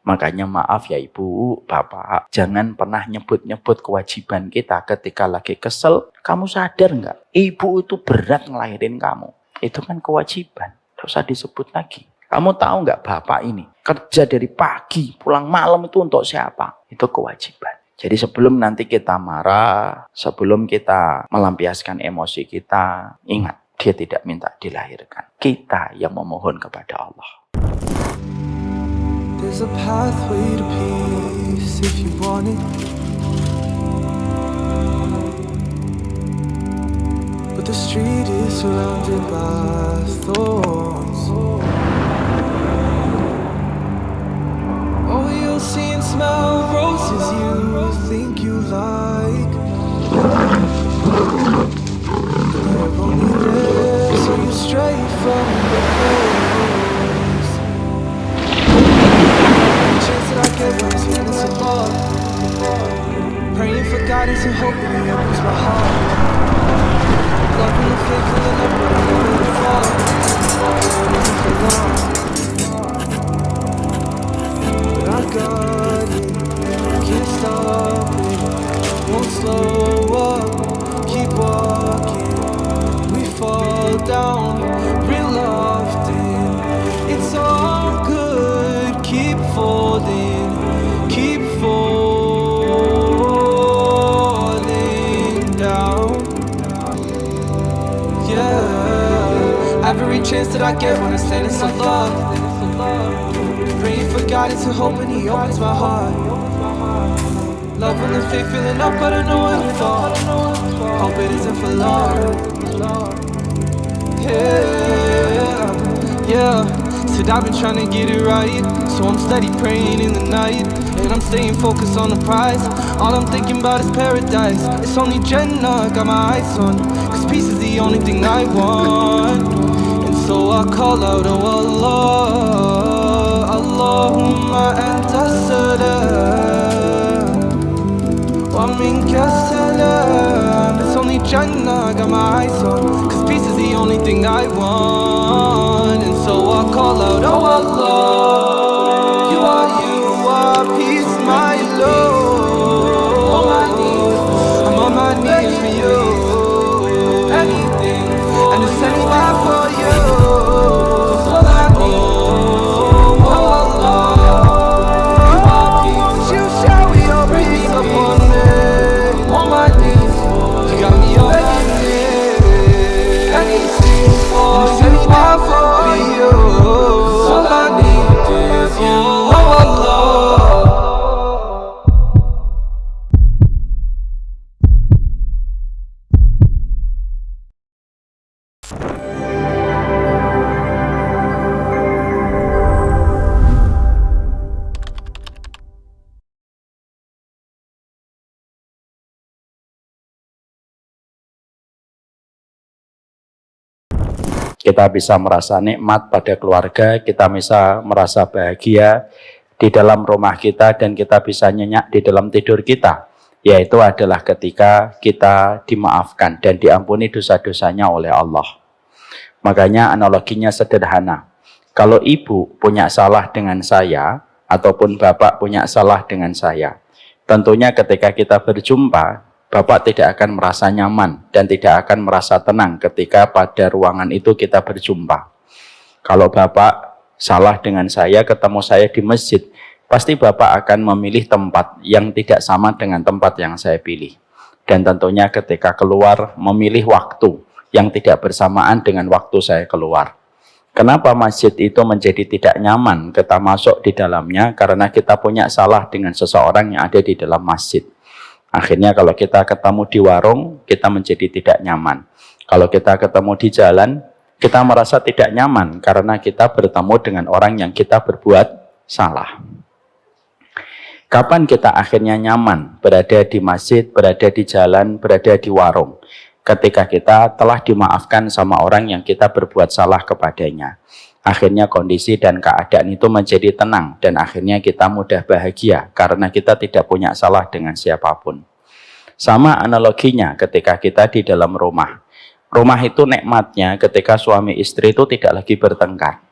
Makanya maaf ya ibu, bapak, jangan pernah nyebut-nyebut kewajiban kita ketika lagi kesel. Kamu sadar nggak? Ibu itu berat ngelahirin kamu. Itu kan kewajiban. Tidak usah disebut lagi. Kamu tahu nggak bapak ini kerja dari pagi, pulang malam itu untuk siapa? Itu kewajiban. Jadi sebelum nanti kita marah, sebelum kita melampiaskan emosi kita, ingat, dia tidak minta dilahirkan. Kita yang memohon kepada Allah. There's a pathway to peace if you want it. But the street is surrounded by thorns. Oh, you'll see and smell roses you think you like. They're only there so you stray from the course. Chance that I get when I'm feeling so lost. Praying for guidance and hoping He opens my heart. Loving the faith, filling up, but I know it'll fall. It isn't for long. But I got it, can't stop it, won't slow up, keep walking. We fall down real often. It's all good, keep folding, keep falling down. Yeah, every chance that I get when I'm standing so low, praying for guidance and hoping He opens my heart. Loving the faith, filling up, but I know it'll fall. Hope it isn't for long. Yeah. Said I've been trying to get it right, so I'm steady praying in the night, and I'm staying focused on the prize. All I'm thinking about is paradise. It's only Jannah, got my eyes on, cause peace is the only thing I want. And so I call out, oh Allah, Allahumma anta salam wa minka salam. It's only Jannah, got my eyes on, cause peace is the only thing I want. And so I call out, oh Allah, you are peace, my Lord. I'm on my knees for you, anything, and it's anywhere for you. All I need, oh Allah, won't you shower your peace upon me? On my knees, you got me begging it, anything, and it's anywhere for you. All I need is you, oh Allah. Kita bisa merasa nikmat pada keluarga, kita bisa merasa bahagia di dalam rumah kita, dan kita bisa nyenyak di dalam tidur kita. Yaitu adalah ketika kita dimaafkan dan diampuni dosa-dosanya oleh Allah. Makanya analoginya sederhana. Kalau ibu punya salah dengan saya, ataupun bapak punya salah dengan saya, tentunya ketika kita berjumpa, bapak tidak akan merasa nyaman dan tidak akan merasa tenang ketika pada ruangan itu kita berjumpa. Kalau bapak salah dengan saya, ketemu saya di masjid, pasti bapak akan memilih tempat yang tidak sama dengan tempat yang saya pilih. Dan tentunya ketika keluar, memilih waktu yang tidak bersamaan dengan waktu saya keluar. Kenapa masjid itu menjadi tidak nyaman kita masuk di dalamnya? Karena kita punya salah dengan seseorang yang ada di dalam masjid. Akhirnya kalau kita ketemu di warung, kita menjadi tidak nyaman. Kalau kita ketemu di jalan, kita merasa tidak nyaman karena kita bertemu dengan orang yang kita berbuat salah. Kapan kita akhirnya nyaman berada di masjid, berada di jalan, berada di warung? Ketika kita telah dimaafkan sama orang yang kita berbuat salah kepadanya. Akhirnya kondisi dan keadaan itu menjadi tenang, dan akhirnya kita mudah bahagia karena kita tidak punya salah dengan siapapun. Sama analoginya ketika kita di dalam rumah. Rumah itu nikmatnya ketika suami istri itu tidak lagi bertengkar.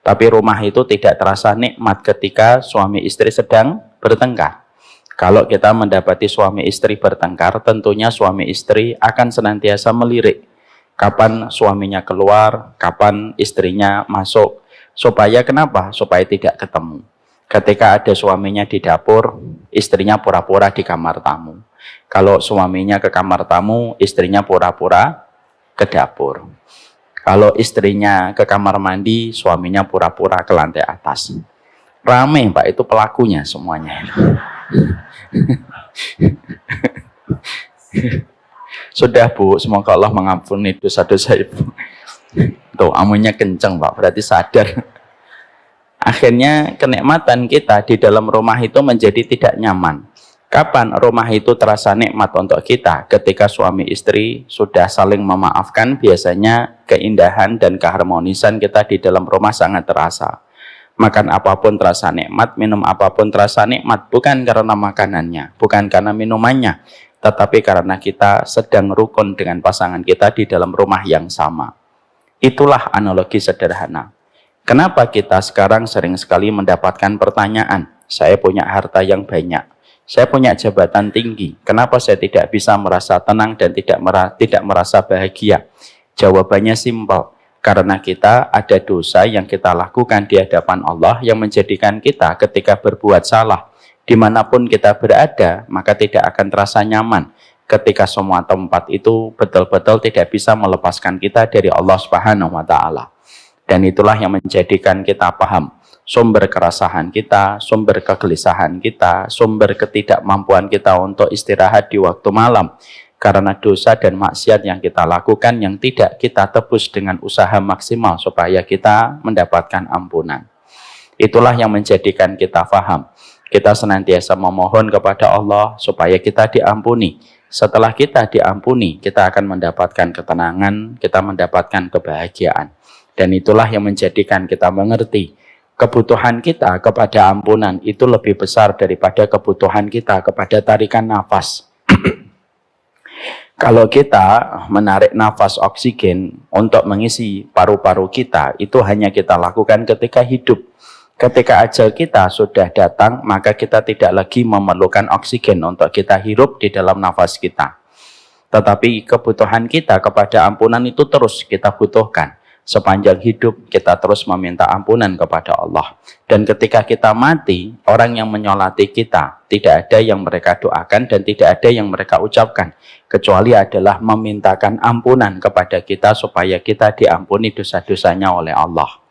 Tapi rumah itu tidak terasa nikmat ketika suami istri sedang bertengkar. Kalau kita mendapati suami istri bertengkar, tentunya suami istri akan senantiasa melirik. Kapan suaminya keluar, kapan istrinya masuk. Supaya kenapa? Supaya tidak ketemu. Ketika ada suaminya di dapur, istrinya pura-pura di kamar tamu. Kalau suaminya ke kamar tamu, istrinya pura-pura ke dapur. Kalau istrinya ke kamar mandi, suaminya pura-pura ke lantai atas. Rame, Pak, itu pelakunya semuanya. Sudah, Bu, semoga Allah mengampuni dosa-dosa Ibu. Tuh, amunnya kenceng, Pak, berarti sadar. Akhirnya kenikmatan kita di dalam rumah itu menjadi tidak nyaman. Kapan rumah itu terasa nikmat untuk kita? Ketika suami istri sudah saling memaafkan, biasanya keindahan dan keharmonisan kita di dalam rumah sangat terasa. Makan apapun terasa nikmat, minum apapun terasa nikmat, bukan karena makanannya, bukan karena minumannya, tetapi karena kita sedang rukun dengan pasangan kita di dalam rumah yang sama. Itulah analogi sederhana. Kenapa kita sekarang sering sekali mendapatkan pertanyaan, saya punya harta yang banyak, saya punya jabatan tinggi, kenapa saya tidak bisa merasa tenang dan tidak merasa bahagia? Jawabannya simpel, karena kita ada dosa yang kita lakukan di hadapan Allah yang menjadikan kita ketika berbuat salah, dimanapun kita berada, maka tidak akan terasa nyaman ketika semua tempat itu betul-betul tidak bisa melepaskan kita dari Allah Subhanahu wa Ta'ala. Dan itulah yang menjadikan kita paham sumber keresahan kita, sumber kegelisahan kita, sumber ketidakmampuan kita untuk istirahat di waktu malam. Karena dosa dan maksiat yang kita lakukan yang tidak kita tebus dengan usaha maksimal supaya kita mendapatkan ampunan. Itulah yang menjadikan kita paham. Kita senantiasa memohon kepada Allah supaya kita diampuni. Setelah kita diampuni, kita akan mendapatkan ketenangan, kita mendapatkan kebahagiaan. Dan itulah yang menjadikan kita mengerti kebutuhan kita kepada ampunan itu lebih besar daripada kebutuhan kita kepada tarikan nafas. Kalau kita menarik nafas oksigen untuk mengisi paru-paru kita, itu hanya kita lakukan ketika hidup. Ketika ajal kita sudah datang, maka kita tidak lagi memerlukan oksigen untuk kita hirup di dalam nafas kita. Tetapi kebutuhan kita kepada ampunan itu terus kita butuhkan. Sepanjang hidup kita terus meminta ampunan kepada Allah. Dan ketika kita mati, orang yang menyolati kita tidak ada yang mereka doakan dan tidak ada yang mereka ucapkan, kecuali adalah memintakan ampunan kepada kita supaya kita diampuni dosa-dosanya oleh Allah.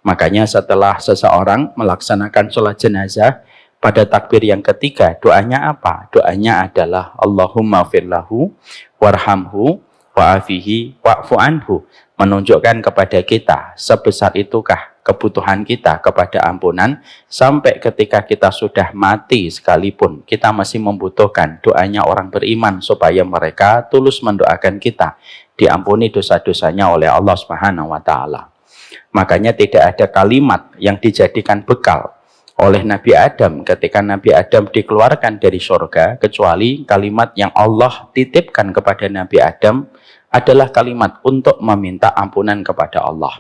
Makanya setelah seseorang melaksanakan sholat jenazah, pada takbir yang ketiga, doanya apa? Doanya adalah Allahumma firlahu warhamhu wa'afihi wa'fu anhu. Menunjukkan kepada kita sebesar itukah kebutuhan kita kepada ampunan, sampai ketika kita sudah mati sekalipun kita masih membutuhkan doanya orang beriman supaya mereka tulus mendoakan kita diampuni dosa-dosanya oleh Allah Subhanahu wa Ta'ala. Makanya tidak ada kalimat yang dijadikan bekal oleh Nabi Adam ketika Nabi Adam dikeluarkan dari surga, kecuali kalimat yang Allah titipkan kepada Nabi Adam adalah kalimat untuk meminta ampunan kepada Allah.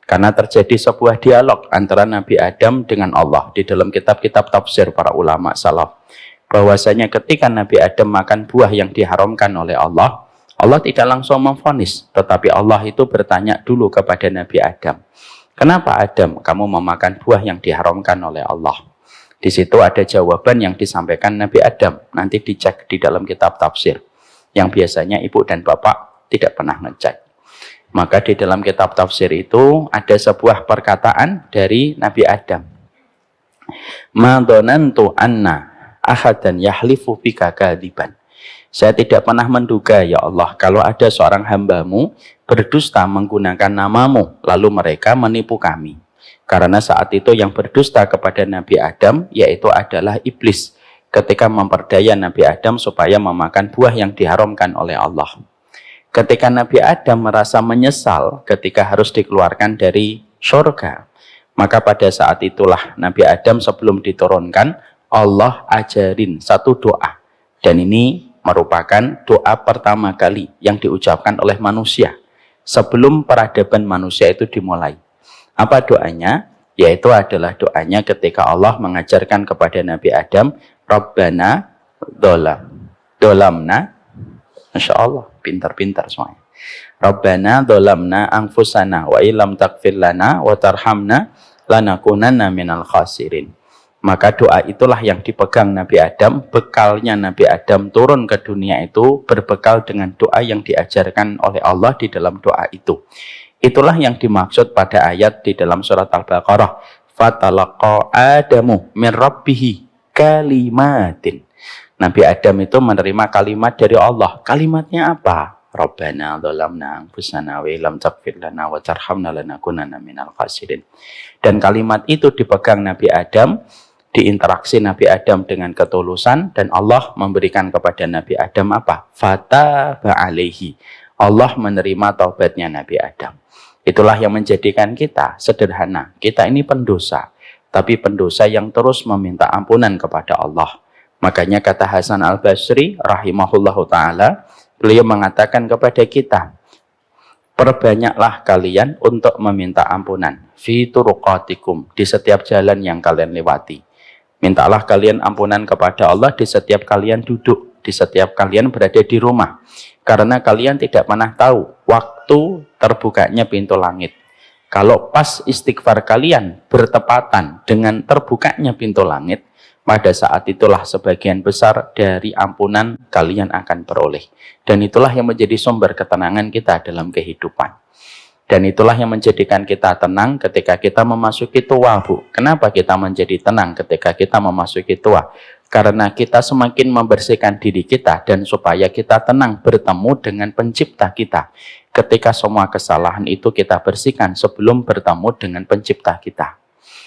Karena terjadi sebuah dialog antara Nabi Adam dengan Allah di dalam kitab-kitab tafsir para ulama salaf, bahwasanya ketika Nabi Adam makan buah yang diharamkan oleh Allah, Allah tidak langsung memvonis, tetapi Allah itu bertanya dulu kepada Nabi Adam, kenapa Adam kamu memakan buah yang diharamkan oleh Allah? Di situ ada jawaban yang disampaikan Nabi Adam, nanti dicek di dalam kitab tafsir, yang biasanya ibu dan bapak tidak pernah ngecek. Maka di dalam kitab tafsir itu ada sebuah perkataan dari Nabi Adam. Ma dhanantu anna ahadan yahlifu bika kadiban. Saya tidak pernah menduga ya Allah kalau ada seorang hambamu berdusta menggunakan namamu lalu mereka menipu kami. Karena saat itu yang berdusta kepada Nabi Adam yaitu adalah iblis ketika memperdaya Nabi Adam supaya memakan buah yang diharamkan oleh Allah. Ketika Nabi Adam merasa menyesal ketika harus dikeluarkan dari surga, maka pada saat itulah Nabi Adam sebelum diturunkan, Allah ajarin satu doa. Dan ini merupakan doa pertama kali yang diucapkan oleh manusia sebelum peradaban manusia itu dimulai. Apa doanya? Yaitu adalah doanya ketika Allah mengajarkan kepada Nabi Adam, Rabbana dolamna, Masya Allah, pintar-pintar semuanya. Rabbana dolamna anfusana wa ilam takfir lana wa tarhamna lanakunanna minal khasirin. Maka doa itulah yang dipegang Nabi Adam, bekalnya Nabi Adam turun ke dunia itu berbekal dengan doa yang diajarkan oleh Allah di dalam doa itu. Itulah yang dimaksud pada ayat di dalam surat Al-Baqarah. Fatalaqa Adamu min rabbihi kalimatin. Nabi Adam itu menerima kalimat dari Allah. Kalimatnya apa? Rabbana dzalamna anfusana wa illam taghfir lana wa tarhamna lanakunanna minal khasirin. Dan kalimat itu dipegang Nabi Adam, diinteraksi Nabi Adam dengan ketulusan, dan Allah memberikan kepada Nabi Adam apa? Fataba alaihi. Allah menerima taubatnya Nabi Adam. Itulah yang menjadikan kita sederhana. Kita ini pendosa, tapi pendosa yang terus meminta ampunan kepada Allah. Makanya kata Hasan Al-Basri rahimahullahu ta'ala, beliau mengatakan kepada kita, perbanyaklah kalian untuk meminta ampunan fi turuqatikum, di setiap jalan yang kalian lewati. Mintalah kalian ampunan kepada Allah di setiap kalian duduk, di setiap kalian berada di rumah. Karena kalian tidak pernah tahu waktu terbukanya pintu langit. Kalau pas istighfar kalian bertepatan dengan terbukanya pintu langit, pada saat itulah sebagian besar dari ampunan kalian akan peroleh. Dan itulah yang menjadi sumber ketenangan kita dalam kehidupan. Dan itulah yang menjadikan kita tenang ketika kita memasuki tua, Bu. Kenapa kita menjadi tenang ketika kita memasuki tua? Karena kita semakin membersihkan diri kita dan supaya kita tenang bertemu dengan pencipta kita. Ketika semua kesalahan itu kita bersihkan sebelum bertemu dengan pencipta kita.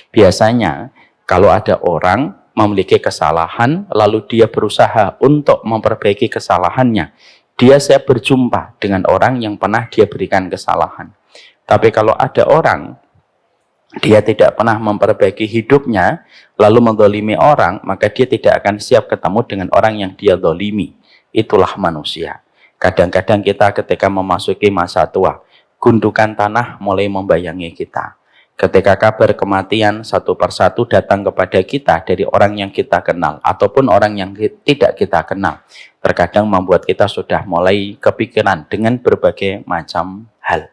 Biasanya kalau ada orang memiliki kesalahan lalu dia berusaha untuk memperbaiki kesalahannya, dia saya berjumpa dengan orang yang pernah dia berikan kesalahan. Tapi kalau ada orang dia tidak pernah memperbaiki hidupnya, lalu mendolimi orang, maka dia tidak akan siap ketemu dengan orang yang dia dolimi. Itulah manusia. Kadang-kadang kita ketika memasuki masa tua, gundukan tanah mulai membayangi kita. Ketika kabar kematian satu persatu datang kepada kita dari orang yang kita kenal, ataupun orang yang tidak kita kenal, terkadang membuat kita sudah mulai kepikiran dengan berbagai macam hal.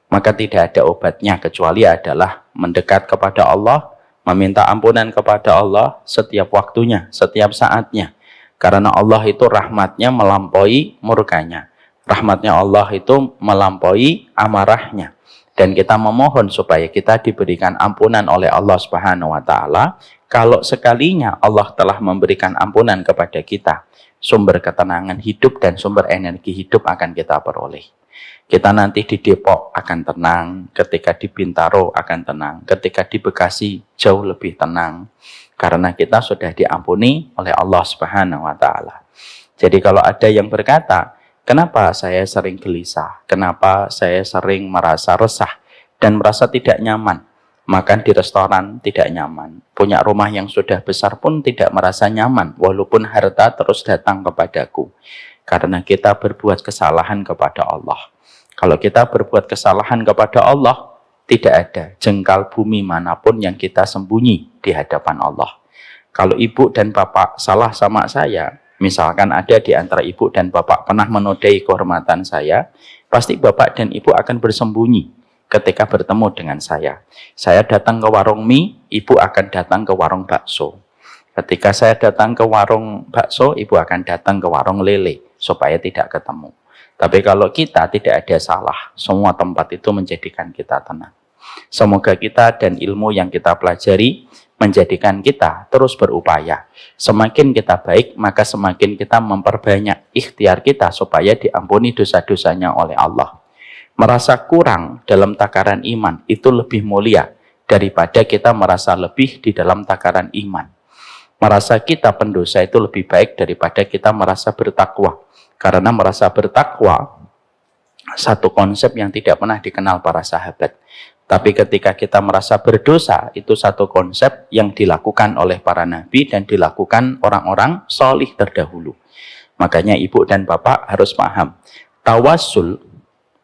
Maka tidak ada obatnya kecuali adalah mendekat kepada Allah, meminta ampunan kepada Allah setiap waktunya, setiap saatnya. Karena Allah itu rahmatnya melampaui murkanya. Rahmatnya Allah itu melampaui amarahnya. Dan kita memohon supaya kita diberikan ampunan oleh Allah Subhanahu wa ta'ala. Kalau sekalinya Allah telah memberikan ampunan kepada kita, sumber ketenangan hidup dan sumber energi hidup akan kita peroleh. Kita nanti di Depok akan tenang, ketika di Bintaro akan tenang, ketika di Bekasi jauh lebih tenang. Karena kita sudah diampuni oleh Allah Subhanahu wa ta'ala. Jadi kalau ada yang berkata, kenapa saya sering gelisah? Kenapa saya sering merasa resah dan merasa tidak nyaman? Makan di restoran tidak nyaman. Punya rumah yang sudah besar pun tidak merasa nyaman, walaupun harta terus datang kepadaku. Karena kita berbuat kesalahan kepada Allah. Kalau kita berbuat kesalahan kepada Allah, tidak ada jengkal bumi manapun yang kita sembunyi di hadapan Allah. Kalau ibu dan bapak salah sama saya, misalkan ada di antara ibu dan bapak pernah menodai kehormatan saya, pasti bapak dan ibu akan bersembunyi ketika bertemu dengan saya. Saya datang ke warung mie, ibu akan datang ke warung bakso. Ketika saya datang ke warung bakso, ibu akan datang ke warung lele, supaya tidak ketemu. Tapi kalau kita tidak ada salah, semua tempat itu menjadikan kita tenang. Semoga kita dan ilmu yang kita pelajari menjadikan kita terus berupaya. Semakin kita baik, maka semakin kita memperbanyak ikhtiar kita supaya diampuni dosa-dosanya oleh Allah. Merasa kurang dalam takaran iman itu lebih mulia daripada kita merasa lebih di dalam takaran iman. Merasa kita pendosa itu lebih baik daripada kita merasa bertakwa. Karena merasa bertakwa, satu konsep yang tidak pernah dikenal para sahabat. Tapi ketika kita merasa berdosa, itu satu konsep yang dilakukan oleh para nabi dan dilakukan orang-orang solih terdahulu. Makanya ibu dan bapak harus paham, tawasul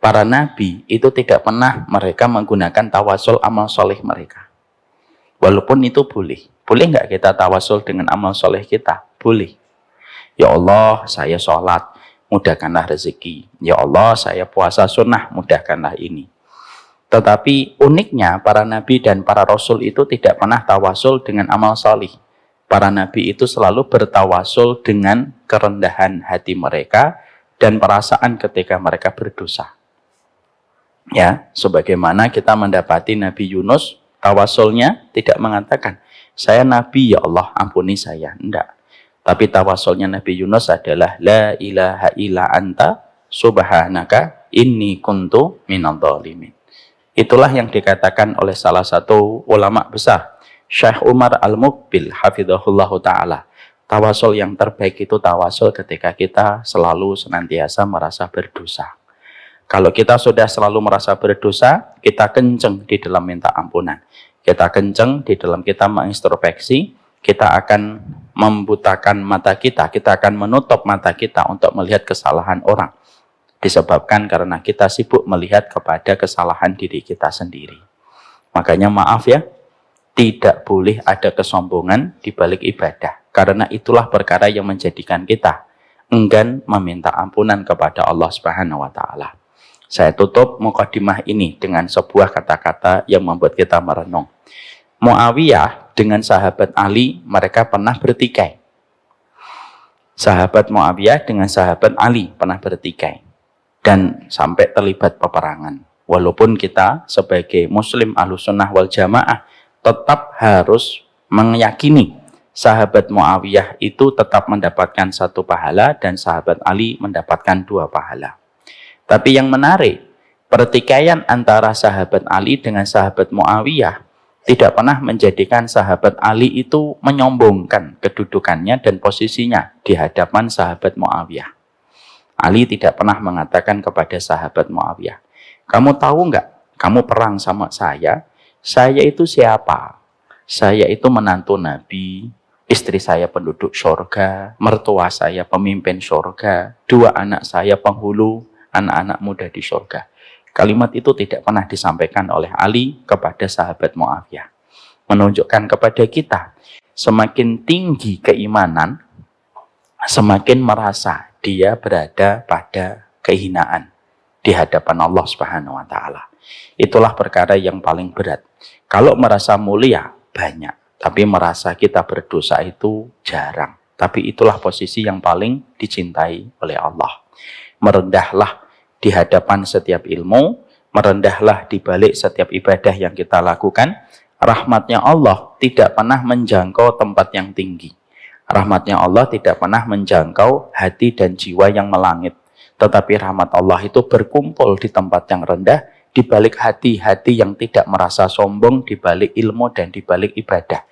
para nabi itu tidak pernah mereka menggunakan tawasul amal soleh mereka. Walaupun itu boleh. Boleh nggak kita tawasul dengan amal soleh kita? Boleh. Ya Allah, saya sholat, mudahkanlah rezeki. Ya Allah, saya puasa sunnah, mudahkanlah ini. Tetapi uniknya para nabi dan para rasul itu tidak pernah tawasul dengan amal soleh. Para nabi itu selalu bertawasul dengan kerendahan hati mereka dan perasaan ketika mereka berdosa. Ya, sebagaimana kita mendapati Nabi Yunus, tawasulnya tidak mengatakan, saya nabi ya Allah ampuni saya. Enggak. Tapi tawasulnya Nabi Yunus adalah la ilaha illa anta subhanaka inni kuntu minadh dhalimin. Itulah yang dikatakan oleh salah satu ulama besar, Syekh Umar Al-Muqbil hafizahullahu ta'ala. Tawasul yang terbaik itu tawasul ketika kita selalu senantiasa merasa berdosa. Kalau kita sudah selalu merasa berdosa, kita kenceng di dalam minta ampunan. Kita kenceng di dalam kita mengintrospeksi, kita akan membutakan mata kita akan menutup mata kita untuk melihat kesalahan orang. Disebabkan karena kita sibuk melihat kepada kesalahan diri kita sendiri. Makanya maaf ya, tidak boleh ada kesombongan di balik ibadah. Karena itulah perkara yang menjadikan kita enggan meminta ampunan kepada Allah Subhanahu wa Ta'ala. Saya tutup mukadimah ini dengan sebuah kata-kata yang membuat kita merenung. Muawiyah dengan sahabat Ali, mereka pernah bertikai. Sahabat Muawiyah dengan sahabat Ali pernah bertikai. Dan sampai terlibat peperangan. Walaupun kita sebagai muslim Ahlussunnah wal Jamaah tetap harus meyakini sahabat Muawiyah itu tetap mendapatkan 1 pahala dan sahabat Ali mendapatkan 2 pahala. Tapi yang menarik, pertikaian antara sahabat Ali dengan sahabat Muawiyah tidak pernah menjadikan sahabat Ali itu menyombongkan kedudukannya dan posisinya di hadapan sahabat Muawiyah. Ali tidak pernah mengatakan kepada sahabat Muawiyah, kamu tahu nggak, kamu perang sama saya itu siapa? Saya itu menantu Nabi, istri saya penduduk syurga, mertua saya pemimpin syurga, 2 anak saya penghulu, anak-anak muda di syurga. Kalimat itu tidak pernah disampaikan oleh Ali kepada sahabat Muawiyah. Menunjukkan kepada kita, semakin tinggi keimanan, semakin merasa dia berada pada kehinaan di hadapan Allah Subhanahu wa Ta'ala. Itulah perkara yang paling berat. Kalau merasa mulia banyak, tapi merasa kita berdosa itu jarang. Tapi itulah posisi yang paling dicintai oleh Allah. Merendahlah di hadapan setiap ilmu, merendahlah di balik setiap ibadah yang kita lakukan. Rahmatnya Allah tidak pernah menjangkau tempat yang tinggi. Rahmatnya Allah tidak pernah menjangkau hati dan jiwa yang melangit. Tetapi rahmat Allah itu berkumpul di tempat yang rendah, di balik hati-hati yang tidak merasa sombong, di balik ilmu dan di balik ibadah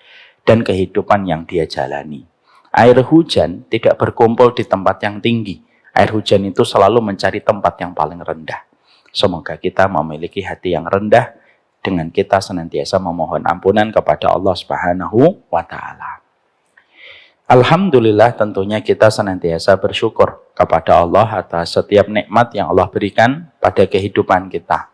dan kehidupan yang dia jalani. Air hujan tidak berkumpul di tempat yang tinggi. Air hujan itu selalu mencari tempat yang paling rendah. Semoga kita memiliki hati yang rendah dengan kita senantiasa memohon ampunan kepada Allah Subhanahu wa Ta'ala. Alhamdulillah, tentunya kita senantiasa bersyukur kepada Allah atas setiap nikmat yang Allah berikan pada kehidupan kita.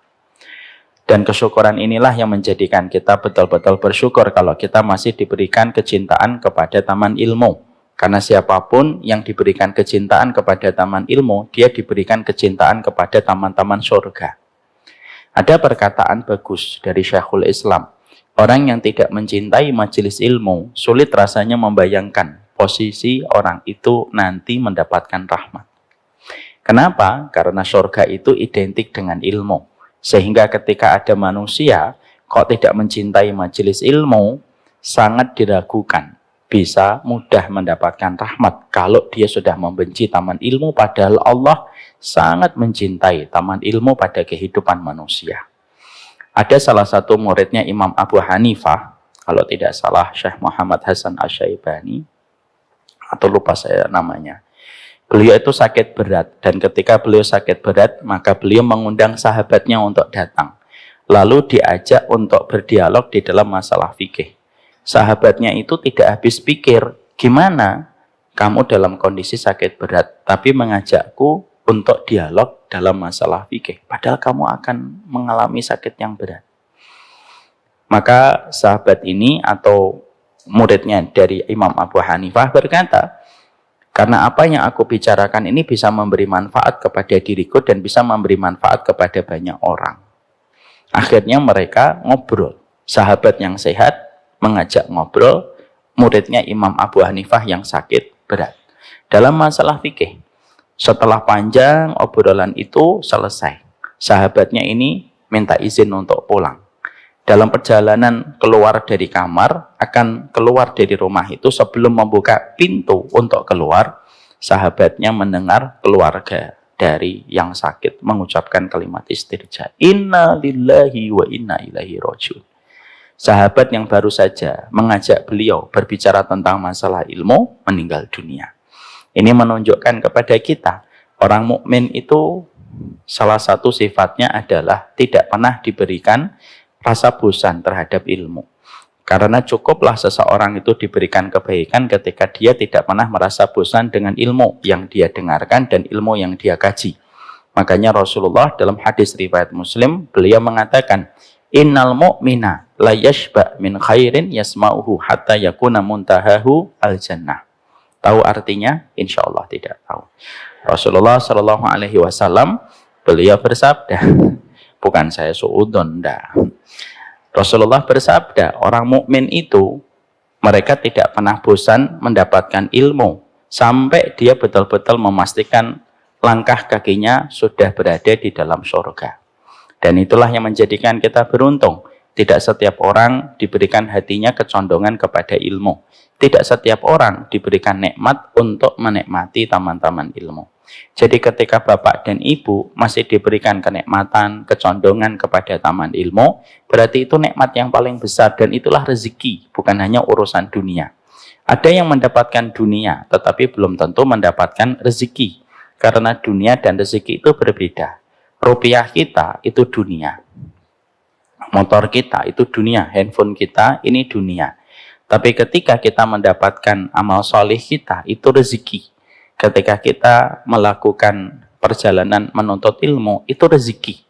Dan kesyukuran inilah yang menjadikan kita betul-betul bersyukur kalau kita masih diberikan kecintaan kepada taman ilmu. Karena siapapun yang diberikan kecintaan kepada taman ilmu, dia diberikan kecintaan kepada taman-taman surga. Ada perkataan bagus dari Syekhul Islam. Orang yang tidak mencintai majelis ilmu, sulit rasanya membayangkan posisi orang itu nanti mendapatkan rahmat. Kenapa? Karena surga itu identik dengan ilmu. Sehingga ketika ada manusia kok tidak mencintai majelis ilmu, sangat diragukan bisa mudah mendapatkan rahmat kalau dia sudah membenci taman ilmu, padahal Allah sangat mencintai taman ilmu pada kehidupan manusia. Ada salah satu muridnya Imam Abu Hanifah, kalau tidak salah Syekh Muhammad Hasan Asy-Syaibani, atau lupa saya namanya. Beliau itu sakit berat, dan ketika beliau sakit berat, maka beliau mengundang sahabatnya untuk datang. Lalu diajak untuk berdialog di dalam masalah fikih. Sahabatnya itu tidak habis pikir, gimana kamu dalam kondisi sakit berat, tapi mengajakku untuk dialog dalam masalah fikih. Padahal kamu akan mengalami sakit yang berat. Maka sahabat ini atau muridnya dari Imam Abu Hanifah berkata, karena apa yang aku bicarakan ini bisa memberi manfaat kepada diriku dan bisa memberi manfaat kepada banyak orang. Akhirnya mereka ngobrol. Sahabat yang sehat mengajak ngobrol muridnya Imam Abu Hanifah yang sakit berat. Dalam masalah fikih, setelah panjang obrolan itu selesai, sahabatnya ini minta izin untuk pulang. Dalam perjalanan keluar dari kamar, akan keluar dari rumah itu, sebelum membuka pintu untuk keluar, sahabatnya mendengar keluarga dari yang sakit mengucapkan kalimat istirja. Inna lillahi wa inna ilaihi rajiun. Sahabat yang baru saja mengajak beliau berbicara tentang masalah ilmu meninggal dunia. Ini menunjukkan kepada kita, orang mukmin itu salah satu sifatnya adalah tidak pernah diberikan rasa bosan terhadap ilmu. Karena cukuplah seseorang itu diberikan kebaikan ketika dia tidak pernah merasa bosan dengan ilmu yang dia dengarkan dan ilmu yang dia kaji. Makanya Rasulullah dalam hadis riwayat Muslim, beliau mengatakan, Innal mu'mina la yashba' min khairin yasma'uhu hatta yakuna muntahahu al-jannah. Tahu artinya? Insya Allah tidak tahu. Rasulullah Shallallahu Alaihi Wasallam beliau bersabda, bukan saya suudon, enggak. Rasulullah bersabda, orang mukmin itu mereka tidak pernah bosan mendapatkan ilmu sampai dia betul-betul memastikan langkah kakinya sudah berada di dalam surga. Dan itulah yang menjadikan kita beruntung. Tidak setiap orang diberikan hatinya kecondongan kepada ilmu. Tidak setiap orang diberikan nikmat untuk menikmati taman-taman ilmu. Jadi ketika bapak dan ibu masih diberikan kenikmatan, kecondongan kepada taman ilmu, berarti itu nikmat yang paling besar dan itulah rezeki, bukan hanya urusan dunia. Ada yang mendapatkan dunia, tetapi belum tentu mendapatkan rezeki. Karena dunia dan rezeki itu berbeda. Rupiah kita itu dunia. Motor kita itu dunia, handphone kita ini dunia. Tapi ketika kita mendapatkan amal soleh kita, itu rezeki. Ketika kita melakukan perjalanan menuntut ilmu, itu rezeki.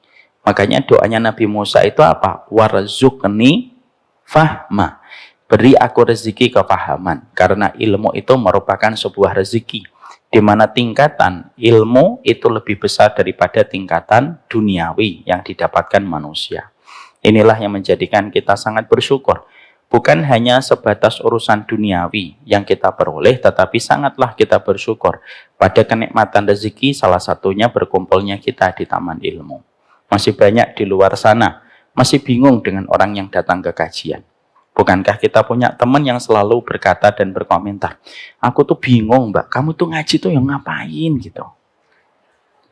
Makanya doanya Nabi Musa itu apa? Warzuqni fahma. Beri aku rezeki kepahaman. Karena ilmu itu merupakan sebuah rezeki. Di mana tingkatan ilmu itu lebih besar daripada tingkatan duniawi yang didapatkan manusia. Inilah yang menjadikan kita sangat bersyukur. Bukan hanya sebatas urusan duniawi yang kita peroleh, tetapi sangatlah kita bersyukur pada kenikmatan rezeki, salah satunya berkumpulnya kita di taman ilmu. Masih banyak di luar sana, masih bingung dengan orang yang datang ke kajian. Bukankah kita punya teman yang selalu berkata dan berkomentar, aku tuh bingung mbak, kamu tuh ngaji tuh yang ngapain gitu.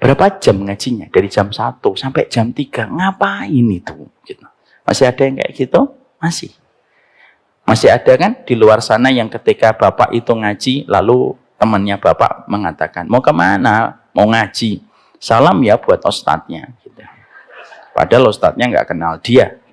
Berapa jam ngajinya? Dari jam 1 sampai jam 3. Ngapain itu? Gitu. Masih ada yang kayak gitu? Masih. Masih ada kan di luar sana yang ketika bapak itu ngaji, lalu temannya bapak mengatakan, mau kemana? Mau ngaji. Salam ya buat ustadznya. Gitu. Padahal ustadznya nggak kenal dia.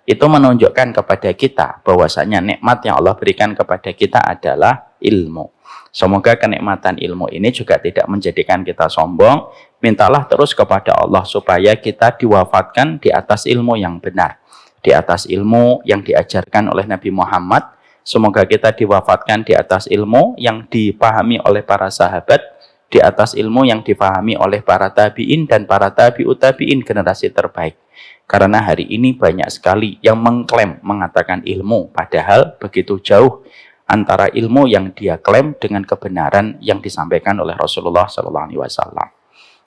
Itu menunjukkan kepada kita bahwasanya nikmat yang Allah berikan kepada kita adalah ilmu. Semoga kenikmatan ilmu ini juga tidak menjadikan kita sombong. Mintalah terus kepada Allah supaya kita diwafatkan di atas ilmu yang benar. Di atas ilmu yang diajarkan oleh Nabi Muhammad. Semoga kita diwafatkan di atas ilmu yang dipahami oleh para sahabat. Di atas ilmu yang dipahami oleh para tabi'in dan para tabi'ut tabi'in, generasi terbaik. Karena hari ini banyak sekali yang mengklaim mengatakan ilmu. Padahal begitu jauh antara ilmu yang dia klaim dengan kebenaran yang disampaikan oleh Rasulullah SAW.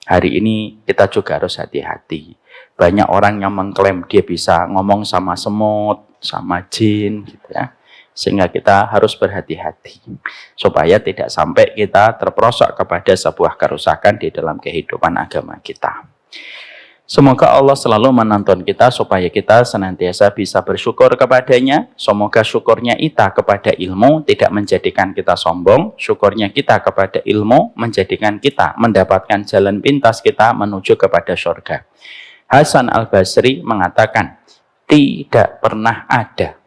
Hari ini kita juga harus hati-hati. Banyak orang yang mengklaim dia bisa ngomong sama semut, sama jin, gitu ya. Sehingga kita harus berhati-hati. Supaya tidak sampai kita terperosok kepada sebuah kerusakan di dalam kehidupan agama kita. Semoga Allah selalu menuntun kita supaya kita senantiasa bisa bersyukur kepadanya. Semoga syukurnya kita kepada ilmu tidak menjadikan kita sombong. Syukurnya kita kepada ilmu menjadikan kita mendapatkan jalan pintas kita menuju kepada surga. Hasan Al-Basri mengatakan, tidak pernah ada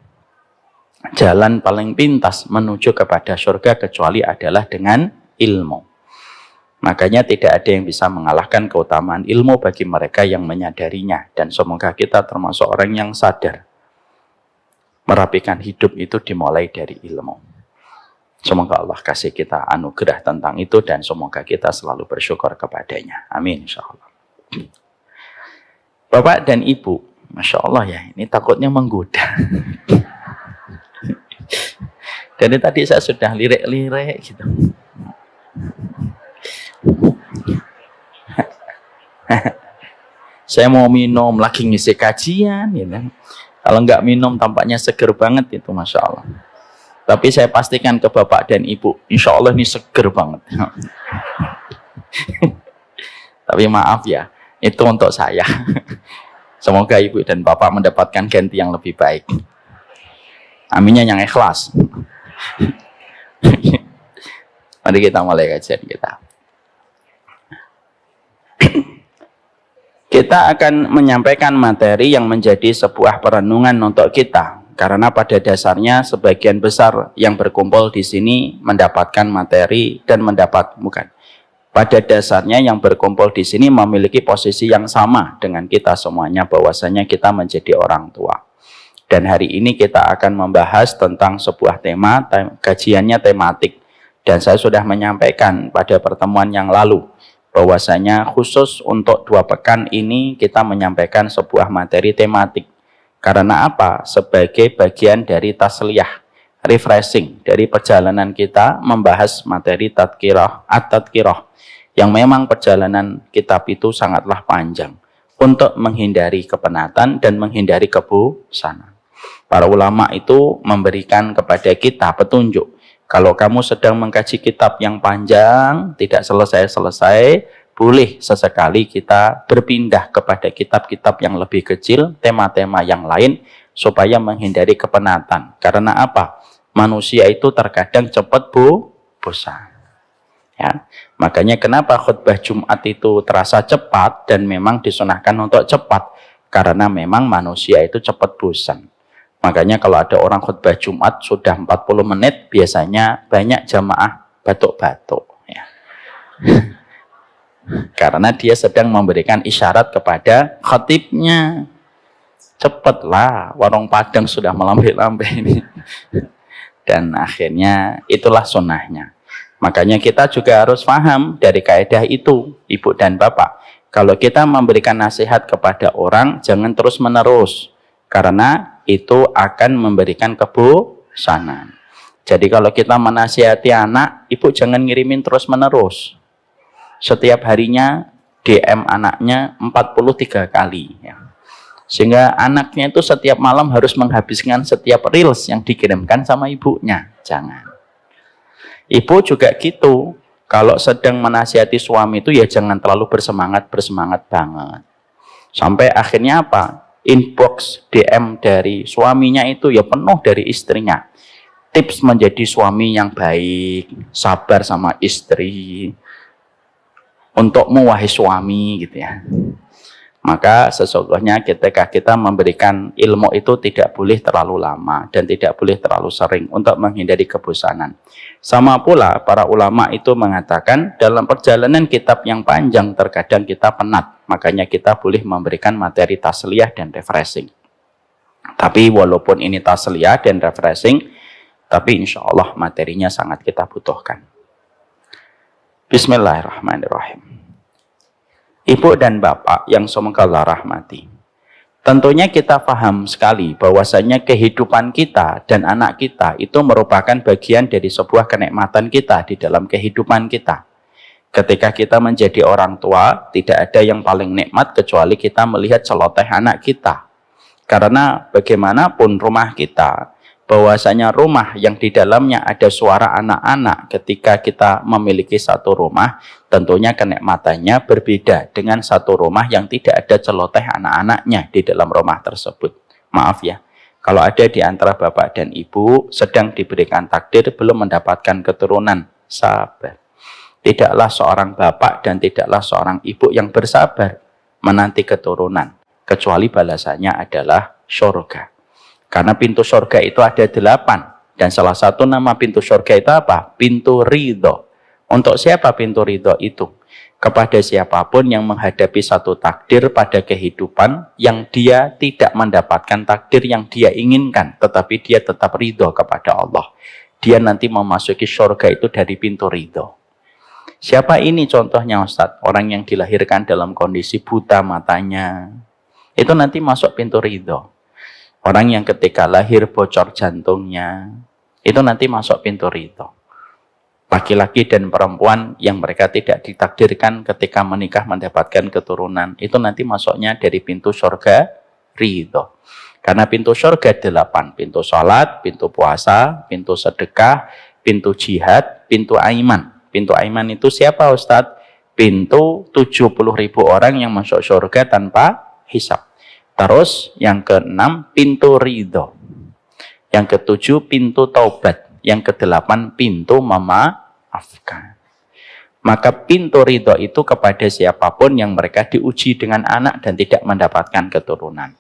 jalan paling pintas menuju kepada surga kecuali adalah dengan ilmu. Makanya tidak ada yang bisa mengalahkan keutamaan ilmu bagi mereka yang menyadarinya. Dan semoga kita termasuk orang yang sadar. Merapikan hidup itu dimulai dari ilmu. Semoga Allah kasih kita anugerah tentang itu dan semoga kita selalu bersyukur kepadanya. Amin insyaallah. Bapak dan Ibu, Masya Allah ya, ini takutnya menggoda. Dari tadi saya sudah lirik-lirik gitu. Saya mau minum lagi ngisi kajian gitu. Kalau nggak minum tampaknya seger banget itu, Masya Allah. Tapi saya pastikan ke Bapak dan Ibu, insya Allah ini seger banget. Tapi maaf ya, itu untuk saya. Semoga Ibu dan Bapak mendapatkan ganti yang lebih baik. Aminnya yang ikhlas. Mari kita mulai kajian kita. Kita akan menyampaikan materi yang menjadi sebuah perenungan untuk kita. Karena pada dasarnya sebagian besar yang berkumpul di sini mendapatkan materi dan pada dasarnya yang berkumpul di sini memiliki posisi yang sama dengan kita semuanya, bahwasanya kita menjadi orang tua. Dan hari ini kita akan membahas tentang sebuah tema, kajiannya tematik. Dan saya sudah menyampaikan pada pertemuan yang lalu, bahwasanya khusus untuk 2 pekan ini kita menyampaikan sebuah materi tematik. Karena apa? Sebagai bagian dari tasliyah, refreshing dari perjalanan kita membahas materi tadkirah, at-tadkirah, yang memang perjalanan kitab itu sangatlah panjang untuk menghindari kepenatan dan menghindari kebosanan. Para ulama itu memberikan kepada kita petunjuk. Kalau kamu sedang mengkaji kitab yang panjang, tidak selesai-selesai, boleh sesekali kita berpindah kepada kitab-kitab yang lebih kecil, tema-tema yang lain, supaya menghindari kepenatan. Karena apa? Manusia itu terkadang cepat bosan. Ya, makanya kenapa khutbah Jumat itu terasa cepat dan memang disunahkan untuk cepat. Karena memang manusia itu cepat bosan. Makanya kalau ada orang khutbah Jumat sudah 40 menit, biasanya banyak jamaah batuk-batuk. Ya. Karena dia sedang memberikan isyarat kepada khatibnya. Cepatlah, warung Padang sudah melambai-lambai ini. Dan akhirnya itulah sunnahnya. Makanya kita juga harus paham dari kaidah itu, Ibu dan Bapak. Kalau kita memberikan nasihat kepada orang, jangan terus-menerus. Karena itu akan memberikan kebosanan. Jadi kalau kita menasihati anak, Ibu jangan ngirimin terus-menerus. Setiap harinya DM anaknya 43 kali. Ya. Sehingga anaknya itu setiap malam harus menghabiskan setiap reels yang dikirimkan sama ibunya. Jangan. Ibu juga gitu. Kalau sedang menasihati suami itu ya jangan terlalu bersemangat banget. Sampai akhirnya apa? Inbox DM dari suaminya itu ya penuh dari istrinya. Tips menjadi suami yang baik, sabar sama istri. Untukmu wahai suami gitu ya. Maka sesungguhnya ketika kita memberikan ilmu itu tidak boleh terlalu lama dan tidak boleh terlalu sering untuk menghindari kebosanan. Sama pula para ulama itu mengatakan dalam perjalanan kitab yang panjang terkadang kita penat. Makanya kita boleh memberikan materi tasliyah dan refreshing. Tapi walaupun ini tasliyah dan refreshing, tapi insya Allah materinya sangat kita butuhkan. Bismillahirrahmanirrahim. Ibu dan Bapak yang semoga Allah rahmati. Tentunya kita paham sekali bahwasanya kehidupan kita dan anak kita itu merupakan bagian dari sebuah kenikmatan kita di dalam kehidupan kita. Ketika kita menjadi orang tua, tidak ada yang paling nikmat kecuali kita melihat celoteh anak kita. Karena bagaimanapun rumah kita, bahwasanya rumah yang di dalamnya ada suara anak-anak, ketika kita memiliki satu rumah, tentunya kenikmatannya berbeda dengan satu rumah yang tidak ada celoteh anak-anaknya di dalam rumah tersebut. Maaf ya, kalau ada di antara Bapak dan Ibu sedang diberikan takdir belum mendapatkan keturunan, sabar. Tidaklah seorang bapak dan tidaklah seorang ibu yang bersabar menanti keturunan, kecuali balasannya adalah syurga. Karena pintu surga itu ada 8. Dan salah satu nama pintu surga itu apa? Pintu ridho. Untuk siapa pintu ridho itu? Kepada siapapun yang menghadapi satu takdir pada kehidupan yang dia tidak mendapatkan takdir yang dia inginkan, tetapi dia tetap ridho kepada Allah. Dia nanti memasuki surga itu dari pintu ridho. Siapa ini contohnya Ustadz? Orang yang dilahirkan dalam kondisi buta matanya, itu nanti masuk pintu ridho. Orang yang ketika lahir bocor jantungnya, itu nanti masuk pintu ridho. Laki-laki dan perempuan yang mereka tidak ditakdirkan ketika menikah mendapatkan keturunan, itu nanti masuknya dari pintu surga ridho. Karena pintu surga 8, pintu sholat, pintu puasa, pintu sedekah, pintu jihad, pintu aiman. Pintu aiman itu siapa Ustadz? Pintu 70.000 orang yang masuk surga tanpa hisab. Terus yang ke-6 pintu ridho. Yang ke-7 pintu taubat. Yang ke-8 pintu memaafkan. Maka pintu ridho itu kepada siapapun yang mereka diuji dengan anak dan tidak mendapatkan keturunan.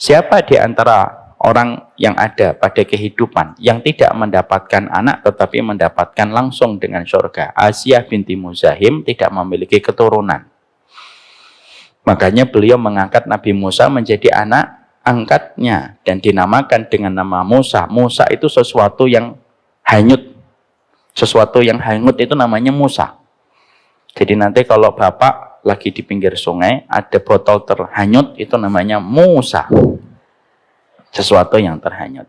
Siapa di antara orang yang ada pada kehidupan yang tidak mendapatkan anak tetapi mendapatkan langsung dengan surga? Asiyah binti Muzahim tidak memiliki keturunan. Makanya beliau mengangkat Nabi Musa menjadi anak angkatnya dan dinamakan dengan nama Musa. Musa itu sesuatu yang hanyut. Sesuatu yang hanyut itu namanya Musa. Jadi nanti kalau bapak lagi di pinggir sungai, ada botol terhanyut, itu namanya Musa. Sesuatu yang terhanyut.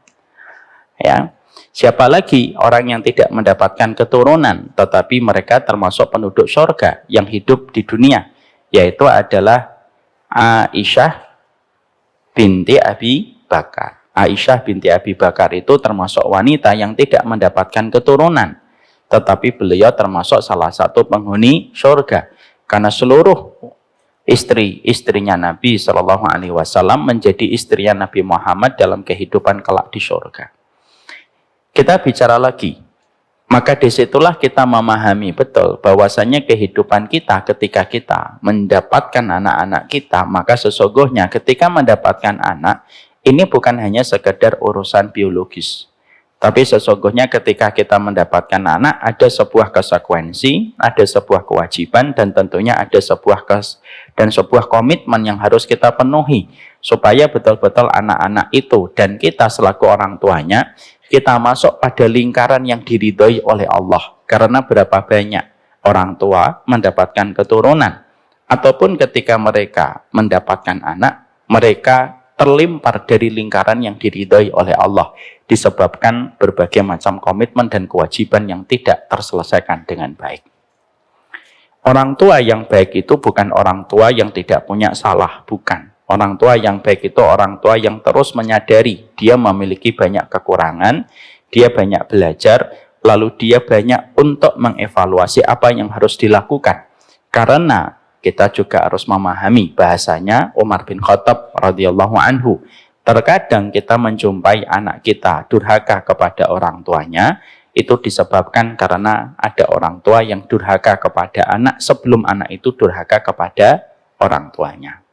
Ya. Siapa lagi orang yang tidak mendapatkan keturunan, tetapi mereka termasuk penduduk surga yang hidup di dunia, yaitu adalah Aisyah binti Abi Bakar. Aisyah binti Abi Bakar itu termasuk wanita yang tidak mendapatkan keturunan, tetapi beliau termasuk salah satu penghuni surga karena seluruh istri-istrinya Nabi Shallallahu Alaihi Wasallam menjadi istrinya Nabi Muhammad dalam kehidupan kelak di surga. Kita bicara lagi, maka disitulah kita memahami betul bahwasanya kehidupan kita ketika kita mendapatkan anak-anak kita, maka sesungguhnya ketika mendapatkan anak ini bukan hanya sekedar urusan biologis. Tapi sesungguhnya ketika kita mendapatkan anak, ada sebuah konsekuensi, ada sebuah kewajiban, dan tentunya ada sebuah komitmen yang harus kita penuhi. Supaya betul-betul anak-anak itu dan kita selaku orang tuanya, kita masuk pada lingkaran yang diridhoi oleh Allah. Karena berapa banyak orang tua mendapatkan keturunan. Ataupun ketika mereka mendapatkan anak, mereka terlimpar dari lingkaran yang diridhoi oleh Allah disebabkan berbagai macam komitmen dan kewajiban yang tidak terselesaikan dengan baik. Orang tua yang baik itu bukan orang tua yang tidak punya salah, bukan. Orang tua yang baik itu orang tua yang terus menyadari dia memiliki banyak kekurangan, dia banyak belajar, lalu dia banyak untuk mengevaluasi apa yang harus dilakukan. Karena kita juga harus memahami bahasanya Umar bin Khattab radhiyallahu anhu. Terkadang kita menjumpai anak kita durhaka kepada orang tuanya, itu disebabkan karena ada orang tua yang durhaka kepada anak sebelum anak itu durhaka kepada orang tuanya.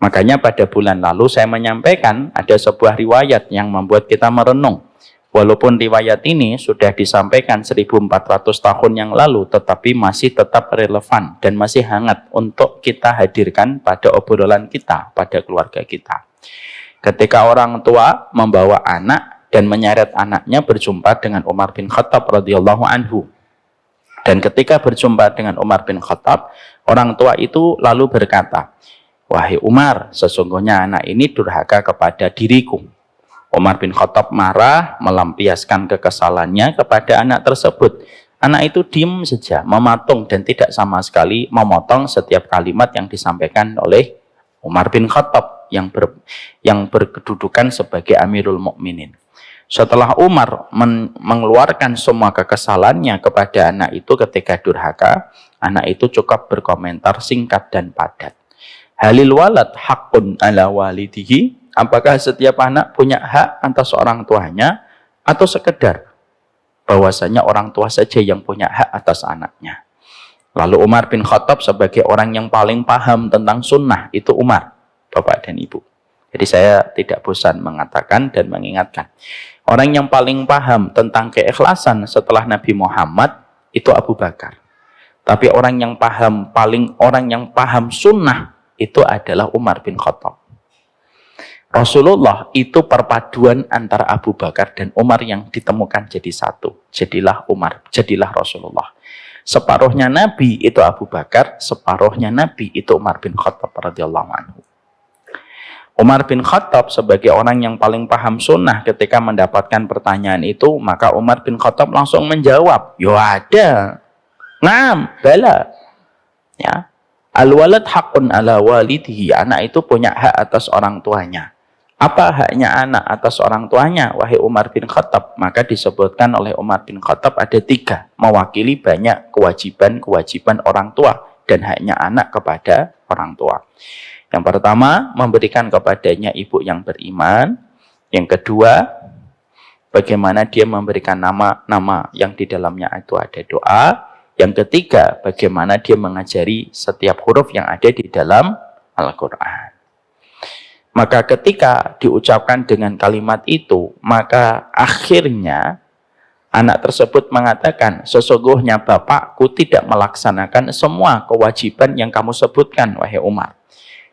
Makanya pada bulan lalu saya menyampaikan ada sebuah riwayat yang membuat kita merenung. Walaupun riwayat ini sudah disampaikan 1400 tahun yang lalu, tetapi masih tetap relevan dan masih hangat untuk kita hadirkan pada obrolan kita, pada keluarga kita. Ketika orang tua membawa anak dan menyeret anaknya berjumpa dengan Umar bin Khattab radhiyallahu anhu. Dan ketika berjumpa dengan Umar bin Khattab, orang tua itu lalu berkata, "Wahai Umar, sesungguhnya anak ini durhaka kepada diriku." Umar bin Khattab marah, melampiaskan kekesalannya kepada anak tersebut. Anak itu diam saja, mematung dan tidak sama sekali memotong setiap kalimat yang disampaikan oleh Umar bin Khattab yang berkedudukan sebagai Amirul Mukminin. Setelah Umar mengeluarkan semua kekesalannya kepada anak itu ketika durhaka, anak itu cukup berkomentar singkat dan padat. Halil walad haqqun ala walidihi. Apakah setiap anak punya hak atas orang tuanya atau sekedar bahwasanya orang tua saja yang punya hak atas anaknya? Lalu Umar bin Khattab sebagai orang yang paling paham tentang sunnah, itu Umar, Bapak dan Ibu. Jadi saya tidak bosan mengatakan dan mengingatkan. Orang yang paling paham tentang keikhlasan setelah Nabi Muhammad itu Abu Bakar. Tapi orang yang paham sunnah itu adalah Umar bin Khattab. Rasulullah itu perpaduan antara Abu Bakar dan Umar yang ditemukan jadi satu. Jadilah Umar, jadilah Rasulullah. Separuhnya Nabi itu Abu Bakar, separuhnya Nabi itu Umar bin Khattab radhiyallahu anhu. Umar bin Khattab sebagai orang yang paling paham sunnah ketika mendapatkan pertanyaan itu, maka Umar bin Khattab langsung menjawab, "Yo ada. Naam, bala." Ya. Al-walad haqqun ala walidihi. Anak itu punya hak atas orang tuanya. Apa haknya anak atas orang tuanya, wahai Umar bin Khattab? Maka disebutkan oleh Umar bin Khattab ada 3, mewakili banyak kewajiban-kewajiban orang tua dan haknya anak kepada orang tua. Yang pertama, memberikan kepadanya ibu yang beriman. Yang kedua, bagaimana dia memberikan nama-nama yang di dalamnya itu ada doa. Yang ketiga, bagaimana dia mengajari setiap huruf yang ada di dalam Al-Quran. Maka ketika diucapkan dengan kalimat itu, maka akhirnya anak tersebut mengatakan, sesungguhnya bapakku tidak melaksanakan semua kewajiban yang kamu sebutkan, wahai Umar.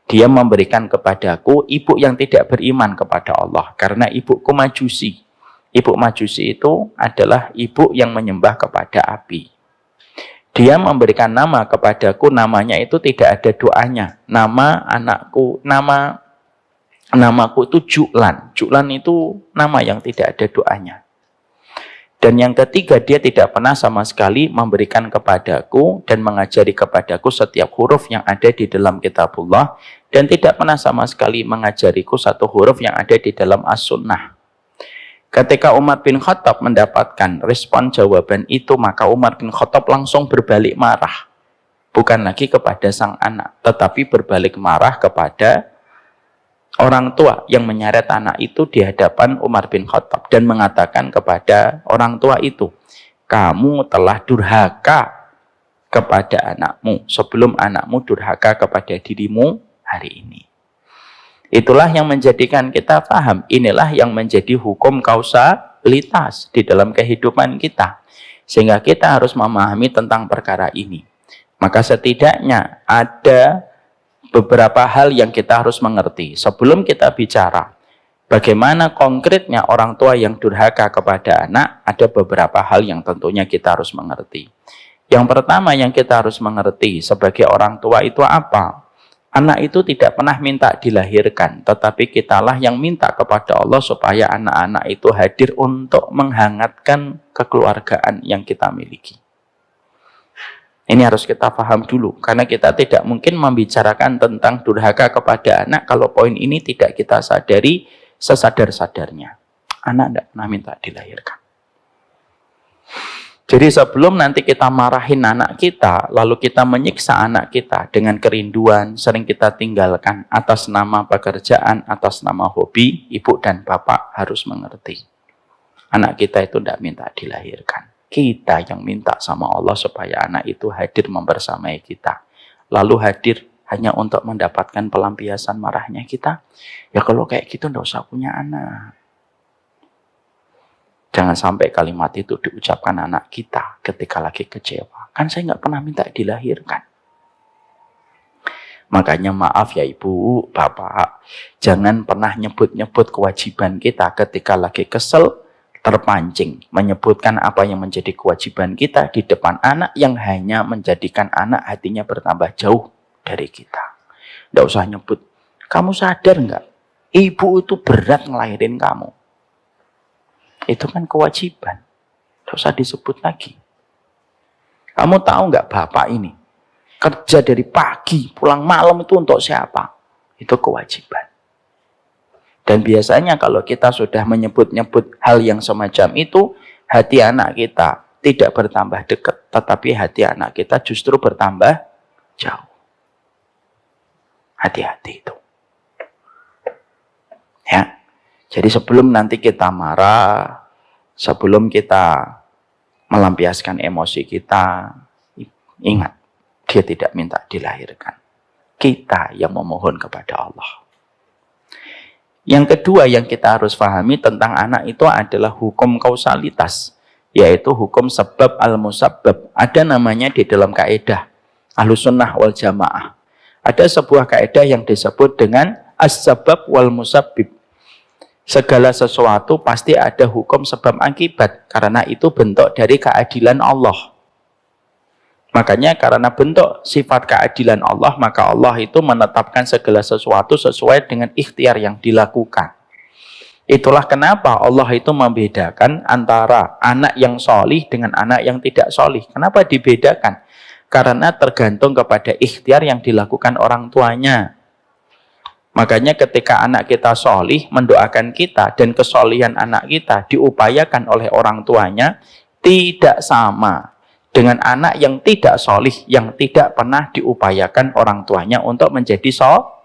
Dia memberikan kepadaku ibu yang tidak beriman kepada Allah, karena ibuku Majusi. Ibu Majusi itu adalah ibu yang menyembah kepada api. Dia memberikan nama kepadaku, namanya itu tidak ada doanya. Namaku itu Ju'lan. Ju'lan itu nama yang tidak ada doanya. Dan yang ketiga, dia tidak pernah sama sekali memberikan kepadaku dan mengajari kepadaku setiap huruf yang ada di dalam kitabullah, dan tidak pernah sama sekali mengajariku satu huruf yang ada di dalam as-sunnah. Ketika Umar bin Khattab mendapatkan respon jawaban itu, maka Umar bin Khattab langsung berbalik marah. Bukan lagi kepada sang anak, tetapi berbalik marah kepada orang tua yang menyeret anak itu di hadapan Umar bin Khattab dan mengatakan kepada orang tua itu, kamu telah durhaka kepada anakmu sebelum anakmu durhaka kepada dirimu hari ini. Itulah yang menjadikan kita paham, inilah yang menjadi hukum kausalitas di dalam kehidupan kita. Sehingga kita harus memahami tentang perkara ini. Maka setidaknya ada beberapa hal yang kita harus mengerti. Sebelum kita bicara bagaimana konkretnya orang tua yang durhaka kepada anak, ada beberapa hal yang tentunya kita harus mengerti. Yang pertama yang kita harus mengerti sebagai orang tua itu apa? Anak itu tidak pernah minta dilahirkan, tetapi kitalah yang minta kepada Allah supaya anak-anak itu hadir untuk menghangatkan kekeluargaan yang kita miliki. Ini harus kita paham dulu, karena kita tidak mungkin membicarakan tentang durhaka kepada anak kalau poin ini tidak kita sadari sesadar-sadarnya. Anak tidak pernah minta dilahirkan. Jadi sebelum nanti kita marahin anak kita, lalu kita menyiksa anak kita dengan kerinduan, sering kita tinggalkan atas nama pekerjaan, atas nama hobi, ibu dan bapak harus mengerti. Anak kita itu tidak minta dilahirkan. Kita yang minta sama Allah supaya anak itu hadir membersamai kita. Lalu hadir hanya untuk mendapatkan pelampiasan marahnya kita. Ya kalau kayak gitu tidak usah punya anak. Jangan sampai kalimat itu diucapkan anak kita ketika lagi kecewa. Kan saya nggak pernah minta dilahirkan. Makanya maaf ya ibu, bapak. Jangan pernah nyebut-nyebut kewajiban kita ketika lagi kesel, terpancing. Menyebutkan apa yang menjadi kewajiban kita di depan anak yang hanya menjadikan anak hatinya bertambah jauh dari kita. Nggak usah nyebut. Kamu sadar nggak? Ibu itu berat ngelahirin kamu. Itu kan kewajiban. Tidak usah disebut lagi. Kamu tahu nggak bapak ini kerja dari pagi, pulang malam itu untuk siapa? Itu kewajiban. Dan biasanya kalau kita sudah menyebut-nyebut hal yang semacam itu, hati anak kita tidak bertambah dekat, tetapi hati anak kita justru bertambah jauh. Hati-hati itu. Ya. Jadi sebelum nanti kita marah, sebelum kita melampiaskan emosi kita, ingat, dia tidak minta dilahirkan. Kita yang memohon kepada Allah. Yang kedua yang kita harus pahami tentang anak itu adalah hukum kausalitas. yaitu hukum sebab al-musabbab. Ada namanya di dalam kaidah Ahlussunnah wal Jamaah. Ada sebuah kaidah yang disebut dengan as-sabab wal musabbib. Segala sesuatu pasti ada hukum sebab akibat, karena itu bentuk dari keadilan Allah. Makanya karena bentuk sifat keadilan Allah, maka Allah itu menetapkan segala sesuatu sesuai dengan ikhtiar yang dilakukan. Itulah kenapa Allah itu membedakan antara anak yang solih dengan anak yang tidak solih. Kenapa dibedakan? Karena tergantung kepada ikhtiar yang dilakukan orang tuanya. Makanya ketika anak kita solih, mendoakan kita, dan kesolihan anak kita diupayakan oleh orang tuanya, tidak sama dengan anak yang tidak solih, yang tidak pernah diupayakan orang tuanya untuk menjadi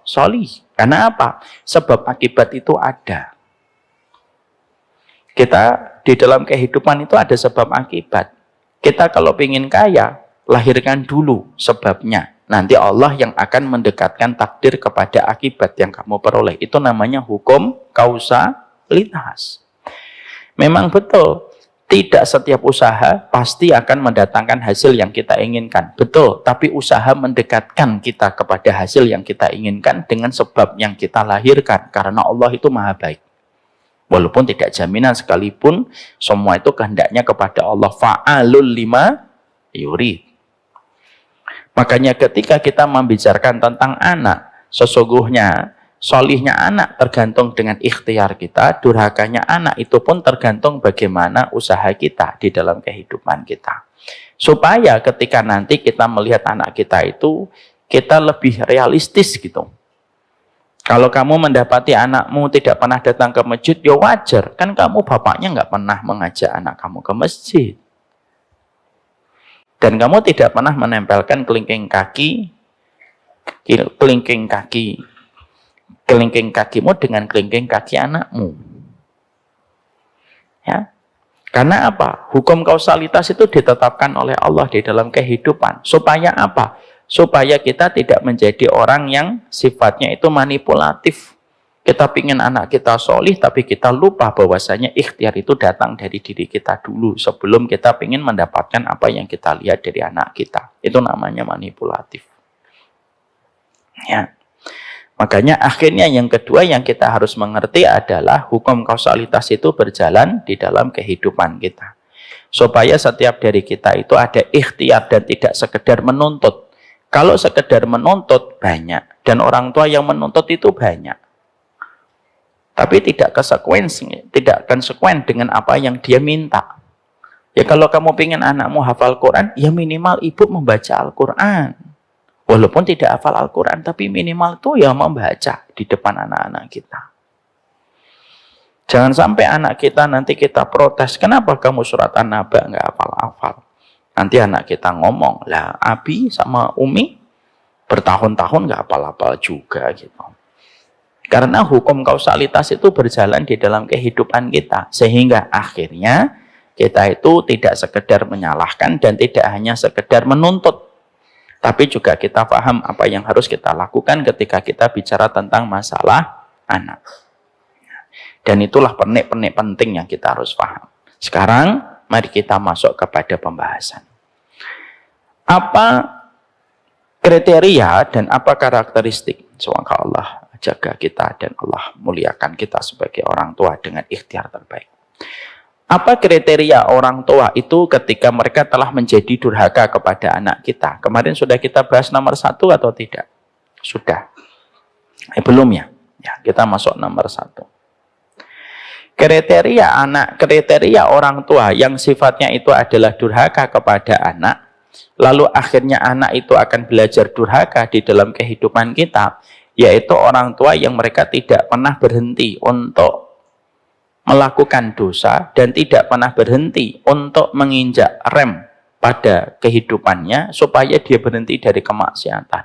solih. Karena apa? Sebab akibat itu ada. Kita di dalam kehidupan itu ada sebab akibat. Kita kalau ingin kaya, lahirkan dulu sebabnya. Nanti Allah yang akan mendekatkan takdir kepada akibat yang kamu peroleh. Itu namanya hukum kausalitas. Memang betul, tidak setiap usaha pasti akan mendatangkan hasil yang kita inginkan. Betul, tapi usaha mendekatkan kita kepada hasil yang kita inginkan dengan sebab yang kita lahirkan. Karena Allah itu maha baik. Walaupun tidak jaminan sekalipun, semua itu kehendaknya kepada Allah. Fa'alul lima yurid. Makanya ketika kita membicarakan tentang anak, sesungguhnya solihnya anak tergantung dengan ikhtiar kita, durhakanya anak itu pun tergantung bagaimana usaha kita di dalam kehidupan kita. Supaya ketika nanti kita melihat anak kita itu, kita lebih realistis gitu. Kalau kamu mendapati anakmu tidak pernah datang ke masjid, ya wajar. Kan kamu bapaknya nggak pernah mengajak anak kamu ke masjid. Dan kamu tidak pernah menempelkan kelingking kakimu dengan kelingking kaki anakmu. Ya. Karena apa? Hukum kausalitas itu ditetapkan oleh Allah di dalam kehidupan. Supaya apa? Supaya kita tidak menjadi orang yang sifatnya itu manipulatif. Kita pingin anak kita solih, tapi kita lupa bahwasanya ikhtiar itu datang dari diri kita dulu. Sebelum kita pingin mendapatkan apa yang kita lihat dari anak kita. Itu namanya manipulatif. Ya. Makanya akhirnya yang kedua yang kita harus mengerti adalah hukum kausalitas itu berjalan di dalam kehidupan kita. Supaya setiap dari kita itu ada ikhtiar dan tidak sekedar menuntut. Kalau sekedar menuntut banyak, dan orang tua yang menuntut itu banyak. Tapi tidak konsekuen dengan apa yang dia minta. Ya kalau kamu pengen anakmu hafal Quran, ya minimal ibu membaca Al-Quran. Walaupun tidak hafal Al-Quran, tapi minimal itu ya membaca di depan anak-anak kita. Jangan sampai anak kita nanti kita protes, kenapa kamu surat An-Naba nggak hafal-hafal? Nanti anak kita ngomong, lah Abi sama Umi bertahun-tahun nggak hafal-hafal juga gitu. Karena hukum kausalitas itu berjalan di dalam kehidupan kita. Sehingga akhirnya kita itu tidak sekedar menyalahkan dan tidak hanya sekedar menuntut. Tapi juga kita paham apa yang harus kita lakukan ketika kita bicara tentang masalah anak. Dan itulah pernik-pernik penting yang kita harus paham. Sekarang mari kita masuk kepada pembahasan. Apa kriteria dan apa karakteristik? Semoga Allah jaga kita dan Allah muliakan kita sebagai orang tua dengan ikhtiar terbaik. Apa kriteria orang tua itu ketika mereka telah menjadi durhaka kepada anak kita? Kemarin sudah kita bahas nomor 1 atau tidak? Sudah. Belum ya? Ya, kita masuk nomor 1. Kriteria orang tua yang sifatnya itu adalah durhaka kepada anak, lalu akhirnya anak itu akan belajar durhaka di dalam kehidupan kita, yaitu orang tua yang mereka tidak pernah berhenti untuk melakukan dosa dan tidak pernah berhenti untuk menginjak rem pada kehidupannya supaya dia berhenti dari kemaksiatan.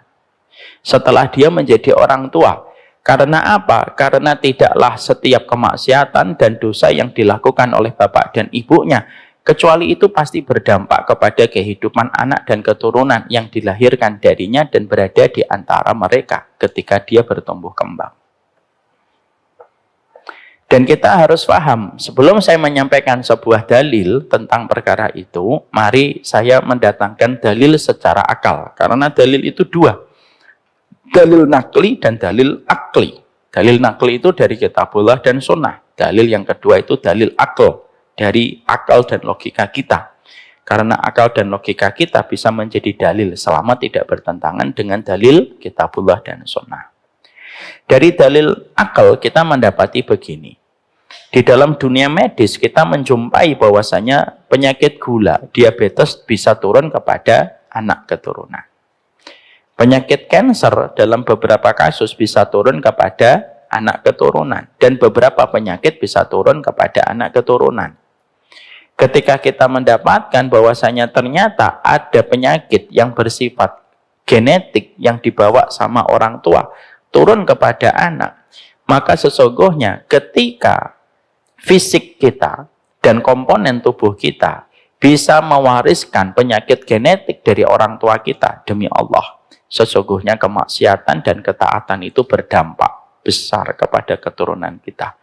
Setelah dia menjadi orang tua. Karena apa? Karena tidaklah setiap kemaksiatan dan dosa yang dilakukan oleh bapak dan ibunya, kecuali itu pasti berdampak kepada kehidupan anak dan keturunan yang dilahirkan darinya dan berada di antara mereka ketika dia bertumbuh kembang. Dan kita harus paham, sebelum saya menyampaikan sebuah dalil tentang perkara itu, mari saya mendatangkan dalil secara akal. Karena dalil itu dua. Dalil nakli dan dalil akli. Dalil nakli itu dari kitabullah dan sunnah. Dalil yang kedua itu dalil akal. Dari akal dan logika kita. Karena akal dan logika kita bisa menjadi dalil selama tidak bertentangan dengan dalil kitabullah dan sunnah. Dari dalil akal kita mendapati begini. Di dalam dunia medis kita menjumpai bahwasanya penyakit gula, diabetes bisa turun kepada anak keturunan. Penyakit kanker dalam beberapa kasus bisa turun kepada anak keturunan. Dan beberapa penyakit bisa turun kepada anak keturunan. Ketika kita mendapatkan bahwasanya ternyata ada penyakit yang bersifat genetik yang dibawa sama orang tua, turun kepada anak, maka sesungguhnya ketika fisik kita dan komponen tubuh kita bisa mewariskan penyakit genetik dari orang tua kita, demi Allah, sesungguhnya kemaksiatan dan ketaatan itu berdampak besar kepada keturunan kita.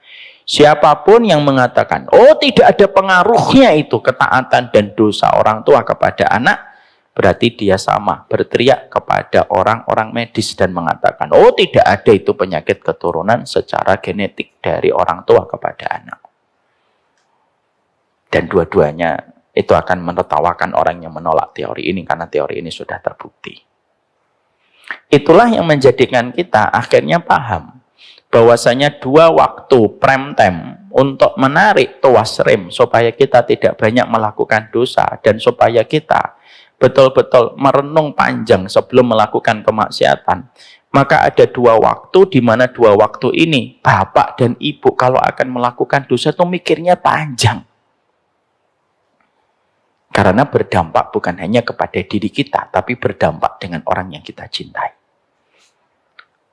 Siapapun yang mengatakan, oh tidak ada pengaruhnya itu ketaatan dan dosa orang tua kepada anak, berarti dia sama berteriak kepada orang-orang medis dan mengatakan, oh tidak ada itu penyakit keturunan secara genetik dari orang tua kepada anak. Dan dua-duanya itu akan menertawakan orang yang menolak teori ini karena teori ini sudah terbukti. Itulah yang menjadikan kita akhirnya paham bahwasanya dua waktu prime time untuk menarik tuas rem supaya kita tidak banyak melakukan dosa dan supaya kita betul-betul merenung panjang sebelum melakukan kemaksiatan. Maka ada dua waktu di mana dua waktu ini bapak dan ibu kalau akan melakukan dosa itu mikirnya panjang. Karena berdampak bukan hanya kepada diri kita, tapi berdampak dengan orang yang kita cintai.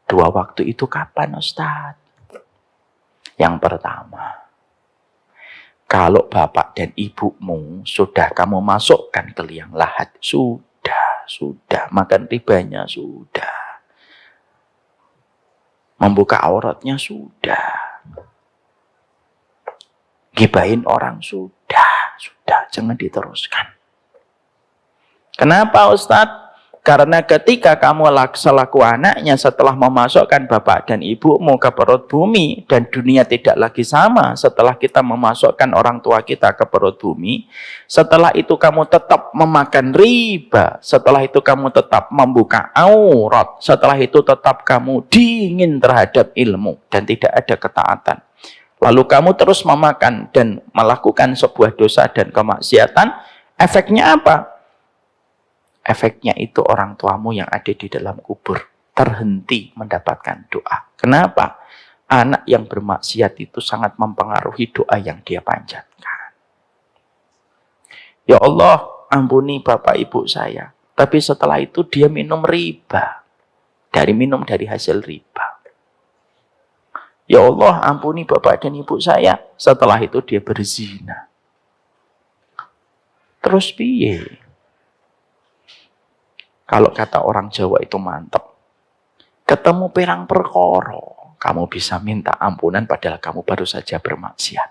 Dua waktu itu kapan, Ustaz? Yang pertama, kalau bapak dan ibumu sudah kamu masukkan ke liang lahat, sudah, makan ribanya sudah. Membuka auratnya sudah. Gibahin orang sudah, jangan diteruskan. Kenapa Ustadz? Karena ketika kamu selaku anaknya setelah memasukkan bapak dan ibumu ke perut bumi dan dunia tidak lagi sama setelah kita memasukkan orang tua kita ke perut bumi, setelah itu kamu tetap memakan riba, setelah itu kamu tetap membuka aurat, setelah itu tetap kamu dingin terhadap ilmu dan tidak ada ketaatan. Lalu kamu terus memakan dan melakukan sebuah dosa dan kemaksiatan, efeknya apa? Efeknya itu orang tuamu yang ada di dalam kubur terhenti mendapatkan doa. Kenapa? Anak yang bermaksiat itu sangat mempengaruhi doa yang dia panjatkan. Ya Allah, ampuni bapak ibu saya. Tapi setelah itu dia minum riba. Minum dari hasil riba. Ya Allah, ampuni bapak dan ibu saya. Setelah itu dia berzina. Terus piye? Kalau kata orang Jawa itu mantap. Ketemu perang perkoro, kamu bisa minta ampunan padahal kamu baru saja bermaksiat.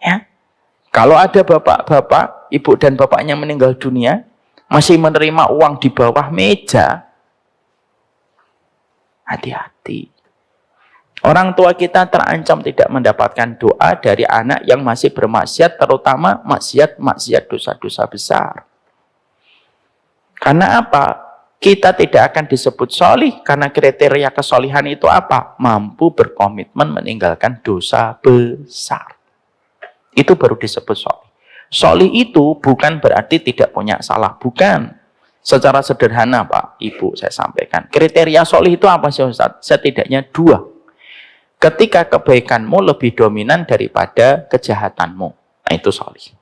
Ya. Kalau ada bapak-bapak, ibu dan bapaknya meninggal dunia, masih menerima uang di bawah meja, hati-hati. Orang tua kita terancam tidak mendapatkan doa dari anak yang masih bermaksiat, terutama maksiat dosa-dosa besar. Karena apa? Kita tidak akan disebut solih, karena kriteria kesolihan itu apa? Mampu berkomitmen meninggalkan dosa besar. Itu baru disebut solih. Solih itu bukan berarti tidak punya salah, bukan. Secara sederhana Pak, Ibu saya sampaikan. Kriteria solih itu apa sih Ustaz? Setidaknya dua. Ketika kebaikanmu lebih dominan daripada kejahatanmu. Nah itu solih.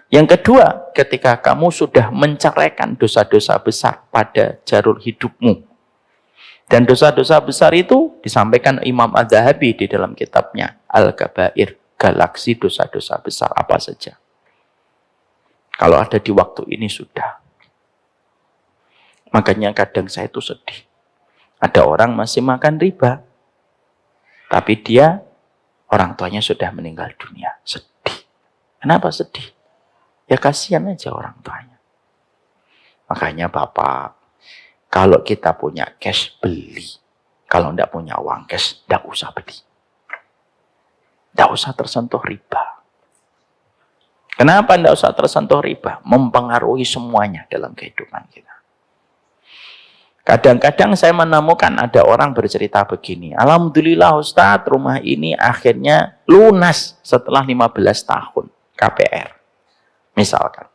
Yang kedua, ketika kamu sudah menceraikan dosa-dosa besar pada jalur hidupmu. Dan dosa-dosa besar itu disampaikan Imam Az-Zahabi di dalam kitabnya Al-Kabair, galaksi dosa-dosa besar apa saja. Kalau ada di waktu ini sudah. Makanya kadang saya itu sedih. Ada orang masih makan riba. Tapi dia, orang tuanya sudah meninggal dunia. Sedih. Kenapa sedih? Ya kasihan aja orang tuanya. Makanya Bapak, kalau kita punya cash, beli. Kalau tidak punya uang cash, tidak usah beli. Tidak usah tersentuh riba. Kenapa tidak usah tersentuh riba? Mempengaruhi semuanya dalam kehidupan kita. Kadang-kadang saya menemukan ada orang bercerita begini. Alhamdulillah Ustadz, rumah ini akhirnya lunas setelah 15 tahun KPR. Misalkan.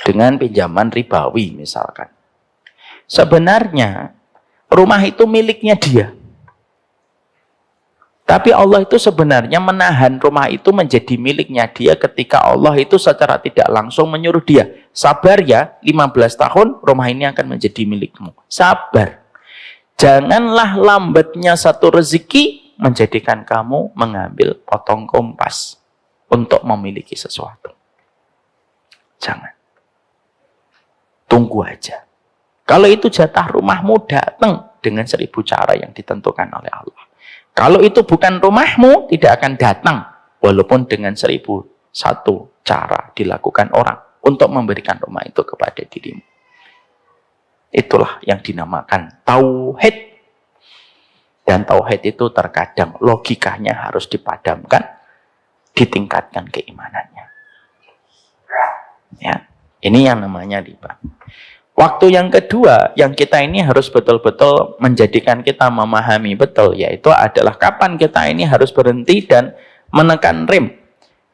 Dengan pinjaman ribawi misalkan. Sebenarnya rumah itu miliknya dia. Tapi Allah itu sebenarnya menahan rumah itu menjadi miliknya dia ketika Allah itu secara tidak langsung menyuruh dia. Sabar ya, 15 tahun rumah ini akan menjadi milikmu. Sabar. Janganlah lambatnya satu rezeki menjadikan kamu mengambil potong kompas untuk memiliki sesuatu. Jangan. Tunggu aja. Kalau itu jatah rumahmu, datang dengan 1000 cara yang ditentukan oleh Allah. Kalau itu bukan rumahmu, tidak akan datang. Walaupun dengan 1001 cara dilakukan orang untuk memberikan rumah itu kepada dirimu. Itulah yang dinamakan tauhid. Dan tauhid itu terkadang logikanya harus dipadamkan, ditingkatkan keimanannya. Ya, ini yang namanya riba. Waktu yang kedua, yang kita ini harus betul-betul menjadikan kita memahami betul, yaitu adalah kapan kita ini harus berhenti dan menekan rem.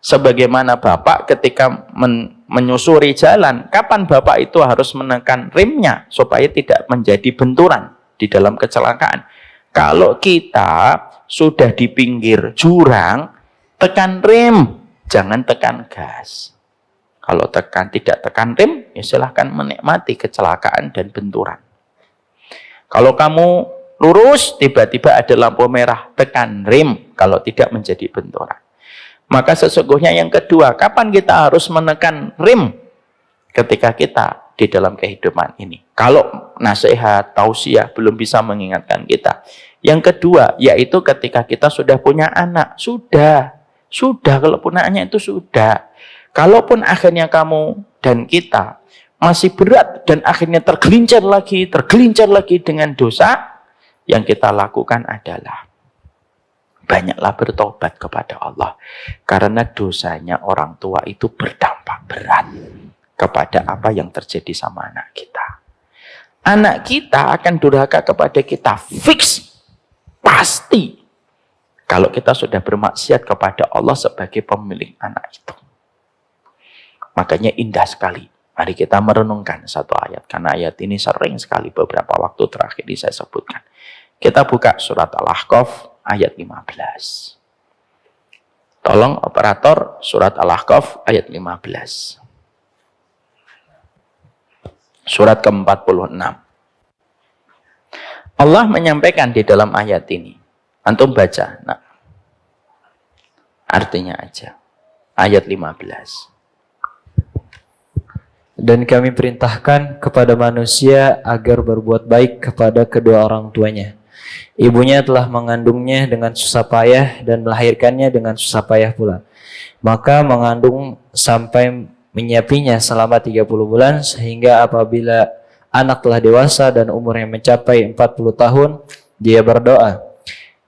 Sebagaimana Bapak ketika menyusuri jalan, kapan Bapak itu harus menekan remnya supaya tidak menjadi benturan di dalam kecelakaan. Kalau kita sudah di pinggir jurang, tekan rem, jangan tekan gas. Kalau tidak tekan rem, ya silahkan menikmati kecelakaan dan benturan. Kalau kamu lurus, tiba-tiba ada lampu merah, tekan rem, kalau tidak menjadi benturan. Maka sesungguhnya yang kedua, kapan kita harus menekan rem? Ketika kita di dalam kehidupan ini. Kalau nasihat, tausiah belum bisa mengingatkan kita. Yang kedua, yaitu ketika kita sudah punya anak. Sudah kalau punya anak itu sudah. Kalaupun akhirnya kamu dan kita masih berat dan akhirnya tergelincir lagi dengan dosa, yang kita lakukan adalah banyaklah bertobat kepada Allah. Karena dosanya orang tua itu berdampak berat kepada apa yang terjadi sama anak kita. Anak kita akan durhaka kepada kita, fix, pasti. Kalau kita sudah bermaksiat kepada Allah sebagai pemilik anak itu. Makanya indah sekali. Mari kita merenungkan satu ayat. Karena ayat ini sering sekali beberapa waktu terakhir ini saya sebutkan. Kita buka surat Al-Ahqaf ayat 15. Tolong operator surat Al-Ahqaf ayat 15. Surat ke-46. Allah menyampaikan di dalam ayat ini. Antum baca. Nah, artinya aja. Ayat 15. Dan kami perintahkan kepada manusia agar berbuat baik kepada kedua orang tuanya. Ibunya telah mengandungnya dengan susah payah dan melahirkannya dengan susah payah pula. Maka mengandung sampai menyiapinya selama 30 bulan sehingga apabila anak telah dewasa dan umurnya mencapai 40 tahun, dia berdoa,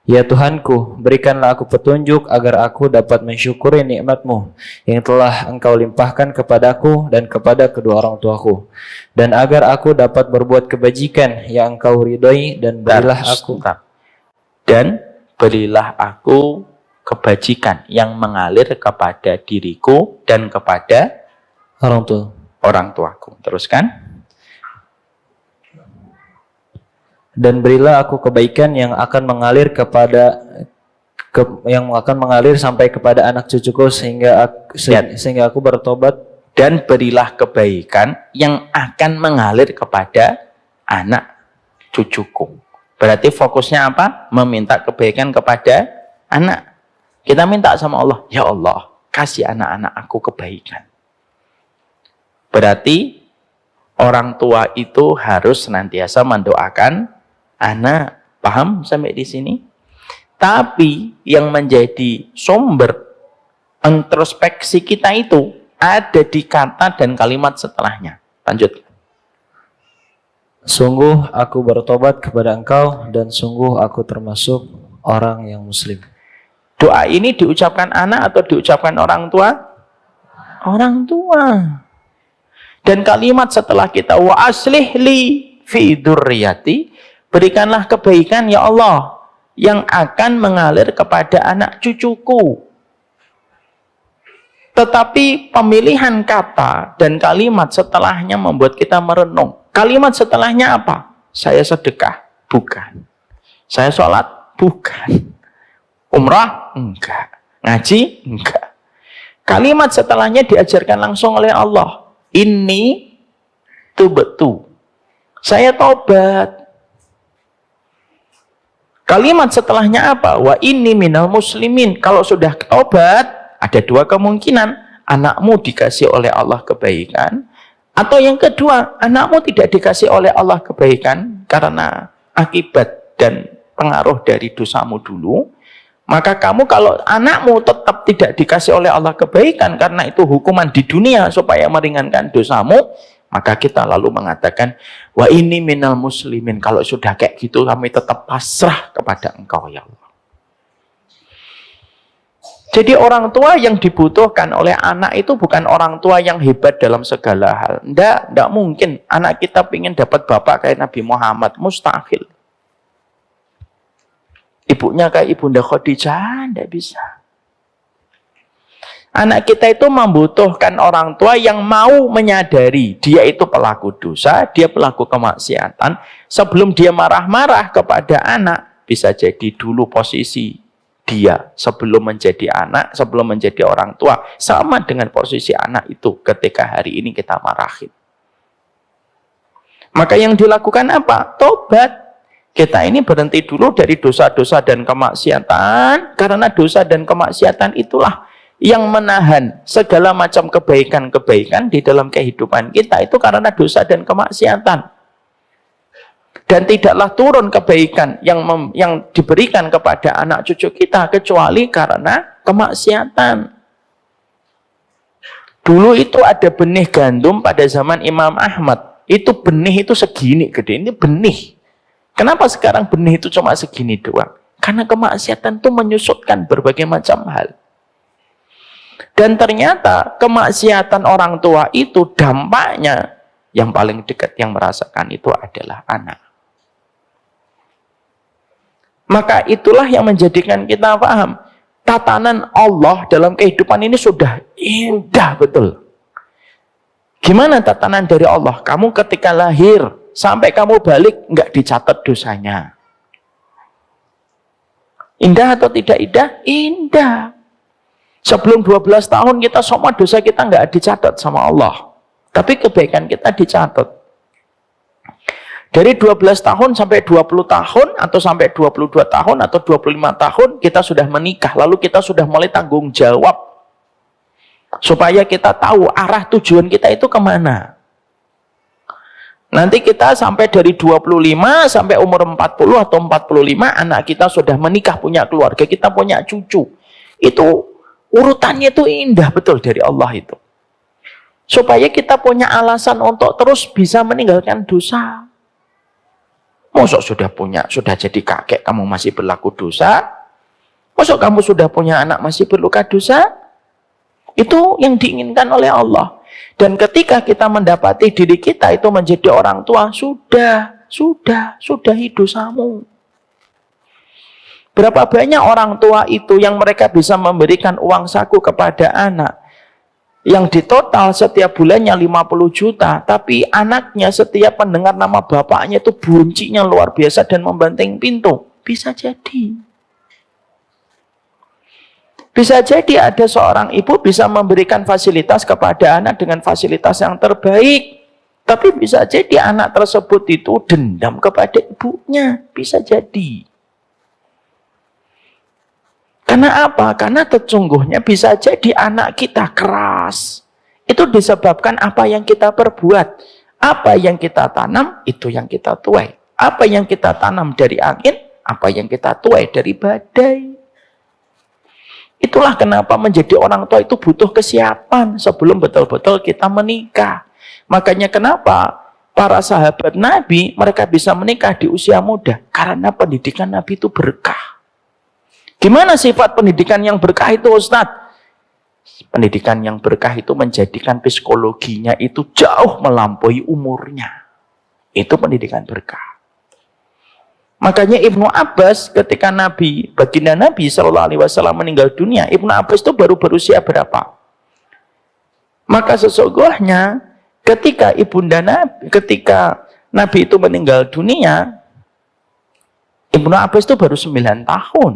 "Ya Tuhanku, berikanlah aku petunjuk agar aku dapat mensyukuri nikmat-Mu yang telah Engkau limpahkan kepadaku dan kepada kedua orang tuaku, dan agar aku dapat berbuat kebajikan yang Engkau ridhoi dan berilah aku kebajikan yang mengalir kepada diriku dan kepada orang tuaku." Teruskan. Dan berilah aku kebaikan yang akan mengalir sampai kepada anak cucuku sehingga aku bertobat. Dan berilah kebaikan yang akan mengalir kepada anak cucuku. Berarti fokusnya apa? Meminta kebaikan kepada anak. Kita minta sama Allah, ya Allah, kasih anak-anak aku kebaikan. Berarti orang tua itu harus senantiasa mendoakan anak Paham sampai di sini? Tapi yang menjadi sumber introspeksi kita itu ada di kata dan kalimat setelahnya. Lanjut. Sungguh aku bertobat kepada Engkau dan sungguh aku termasuk orang yang muslim. Doa ini diucapkan anak atau diucapkan orang tua? Orang tua. Dan kalimat setelah kita wa aslih li fi dzurriyyati, berikanlah kebaikan ya Allah yang akan mengalir kepada anak cucuku. Tetapi pemilihan kata dan kalimat setelahnya membuat kita merenung. Kalimat setelahnya apa? Saya sedekah? Bukan. Saya sholat? Bukan. Umrah? Enggak. Ngaji? Enggak. Kalimat setelahnya diajarkan langsung oleh Allah. Inni tubtu. Saya tobat. Kalimat setelahnya apa? Wa inni minal muslimin. Kalau sudah tobat, ada dua kemungkinan. Anakmu dikasih oleh Allah kebaikan. Atau yang kedua, anakmu tidak dikasih oleh Allah kebaikan karena akibat dan pengaruh dari dosamu dulu. Maka kamu kalau anakmu tetap tidak dikasih oleh Allah kebaikan karena itu hukuman di dunia supaya meringankan dosamu, maka kita lalu mengatakan, wa ini minal muslimin. Kalau sudah kayak gitu, kami tetap pasrah kepada Engkau, ya Allah. Jadi orang tua yang dibutuhkan oleh anak itu bukan orang tua yang hebat dalam segala hal. Tidak mungkin anak kita ingin dapat bapak kayak Nabi Muhammad. Mustahil. Ibunya kayak Ibunda Khadijah, tidak bisa. Anak kita itu membutuhkan orang tua yang mau menyadari dia itu pelaku dosa, dia pelaku kemaksiatan. Sebelum dia marah-marah kepada anak, bisa jadi dulu posisi dia sebelum menjadi anak, sebelum menjadi orang tua, sama dengan posisi anak itu ketika hari ini kita marahin. Maka yang dilakukan apa? Tobat. Kita ini berhenti dulu dari dosa-dosa dan kemaksiatan, karena dosa dan kemaksiatan itulah yang menahan segala macam kebaikan-kebaikan di dalam kehidupan kita itu karena dosa dan kemaksiatan. Dan tidaklah turun kebaikan yang diberikan kepada anak cucu kita kecuali karena kemaksiatan. Dulu itu ada benih gandum pada zaman Imam Ahmad. Itu benih itu segini gede, ini benih. Kenapa sekarang benih itu cuma segini doang? Karena kemaksiatan itu menyusutkan berbagai macam hal. Dan ternyata kemaksiatan orang tua itu dampaknya yang paling dekat yang merasakan itu adalah anak. Maka itulah yang menjadikan kita paham. Tatanan Allah dalam kehidupan ini sudah indah betul. Gimana tatanan dari Allah? Kamu ketika lahir, sampai kamu balik, nggak dicatat dosanya. Indah atau tidak indah? Indah. Sebelum 12 tahun kita semua dosa kita nggak dicatat sama Allah. Tapi kebaikan kita dicatat. Dari 12 tahun sampai 20 tahun, atau sampai 22 tahun, atau 25 tahun, kita sudah menikah. Lalu kita sudah mulai tanggung jawab. Supaya kita tahu arah tujuan kita itu kemana. Nanti kita sampai dari 25 sampai umur 40 atau 45, anak kita sudah menikah, punya keluarga, kita punya cucu. Itu urutannya itu indah betul dari Allah itu. Supaya kita punya alasan untuk terus bisa meninggalkan dosa. Mosok sudah jadi kakek kamu masih berlaku dosa? Mosok kamu sudah punya anak masih berluka dosa? Itu yang diinginkan oleh Allah. Dan ketika kita mendapati diri kita itu menjadi orang tua, sudahi dosamu. Berapa banyak orang tua itu yang mereka bisa memberikan uang saku kepada anak, yang di total setiap bulannya 50 juta, tapi anaknya setiap mendengar nama bapaknya itu buncinya luar biasa dan membanting pintu. Bisa jadi. Bisa jadi ada seorang ibu bisa memberikan fasilitas kepada anak dengan fasilitas yang terbaik. Tapi bisa jadi anak tersebut itu dendam kepada ibunya. Bisa jadi. Karena apa? Karena sesungguhnya bisa jadi anak kita keras. Itu disebabkan apa yang kita perbuat. Apa yang kita tanam, itu yang kita tuai. Apa yang kita tanam dari angin, Apa yang kita tuai dari badai. Itulah kenapa menjadi orang tua itu butuh kesiapan sebelum betul-betul kita menikah. Makanya kenapa para sahabat Nabi mereka bisa menikah di usia muda? Karena pendidikan Nabi itu berkah. Gimana sifat pendidikan yang berkah itu, Ustadz? Pendidikan yang berkah itu menjadikan psikologinya itu jauh melampaui umurnya. Itu pendidikan berkah. Makanya Ibnu Abbas ketika baginda Nabi SAW meninggal dunia, Ibnu Abbas itu baru berusia berapa? Maka sesungguhnya ketika Nabi itu meninggal dunia, Ibnu Abbas itu baru 9 tahun.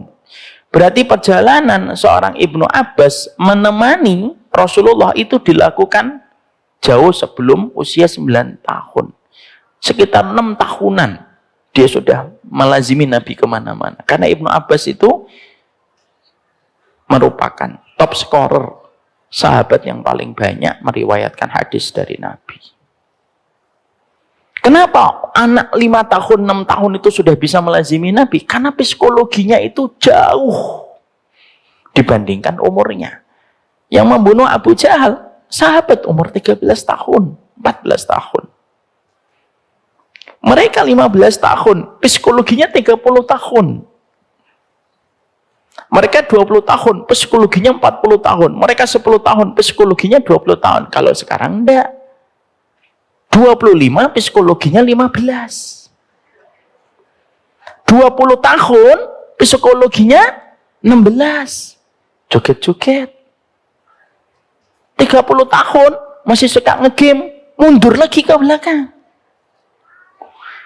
Berarti perjalanan seorang Ibnu Abbas menemani Rasulullah itu dilakukan jauh sebelum usia 9 tahun. Sekitar 6 tahunan. Dia sudah melazimi Nabi kemana-mana. Karena Ibnu Abbas itu merupakan top scorer, sahabat yang paling banyak meriwayatkan hadis dari Nabi. Kenapa anak 5 tahun, 6 tahun itu sudah bisa melazimi Nabi? Karena psikologinya itu jauh dibandingkan umurnya. Yang membunuh Abu Jahal, sahabat umur 13 tahun, 14 tahun. Mereka 15 tahun, psikologinya 30 tahun. Mereka 20 tahun, psikologinya 40 tahun. Mereka 10 tahun, psikologinya 20 tahun. Kalau sekarang enggak. 25, psikologinya 15. 20 tahun, psikologinya 16. Joget-joget. 30 tahun, masih suka ngegame, mundur lagi ke belakang.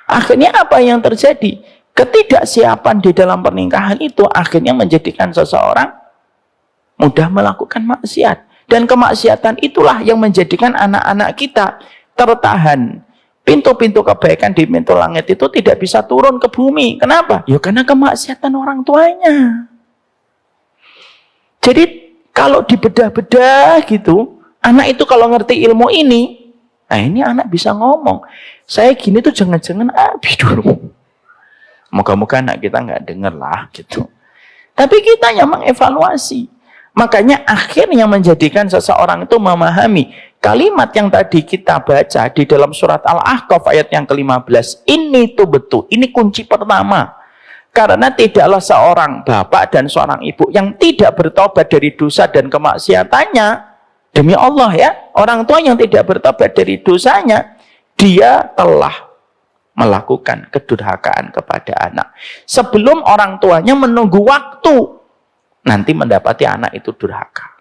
Akhirnya apa yang terjadi? Ketidaksiapan di dalam pernikahan itu akhirnya menjadikan seseorang mudah melakukan maksiat. Dan kemaksiatan itulah yang menjadikan anak-anak kita tertahan. Pintu-pintu kebaikan di pintu langit itu tidak bisa turun ke bumi. Kenapa? Ya karena kemaksiatan orang tuanya. Jadi kalau dibedah-bedah gitu, anak itu kalau ngerti ilmu ini, nah ini anak bisa ngomong. Saya gini tuh jangan-jangan Abi dulu. Moga-moga anak kita nggak denger lah gitu. Tapi kita yang mengevaluasi. Makanya akhirnya menjadikan seseorang itu memahami kalimat yang tadi kita baca di dalam surat Al-Ahqaf ayat yang ke-15. Ini tuh betul. Ini kunci pertama. Karena tidaklah seorang bapak dan seorang ibu yang tidak bertobat dari dosa dan kemaksiatannya, demi Allah ya, orang tua yang tidak bertobat dari dosanya, dia telah melakukan kedurhakaan kepada anak. Sebelum orang tuanya menunggu waktu, nanti mendapati anak itu durhaka.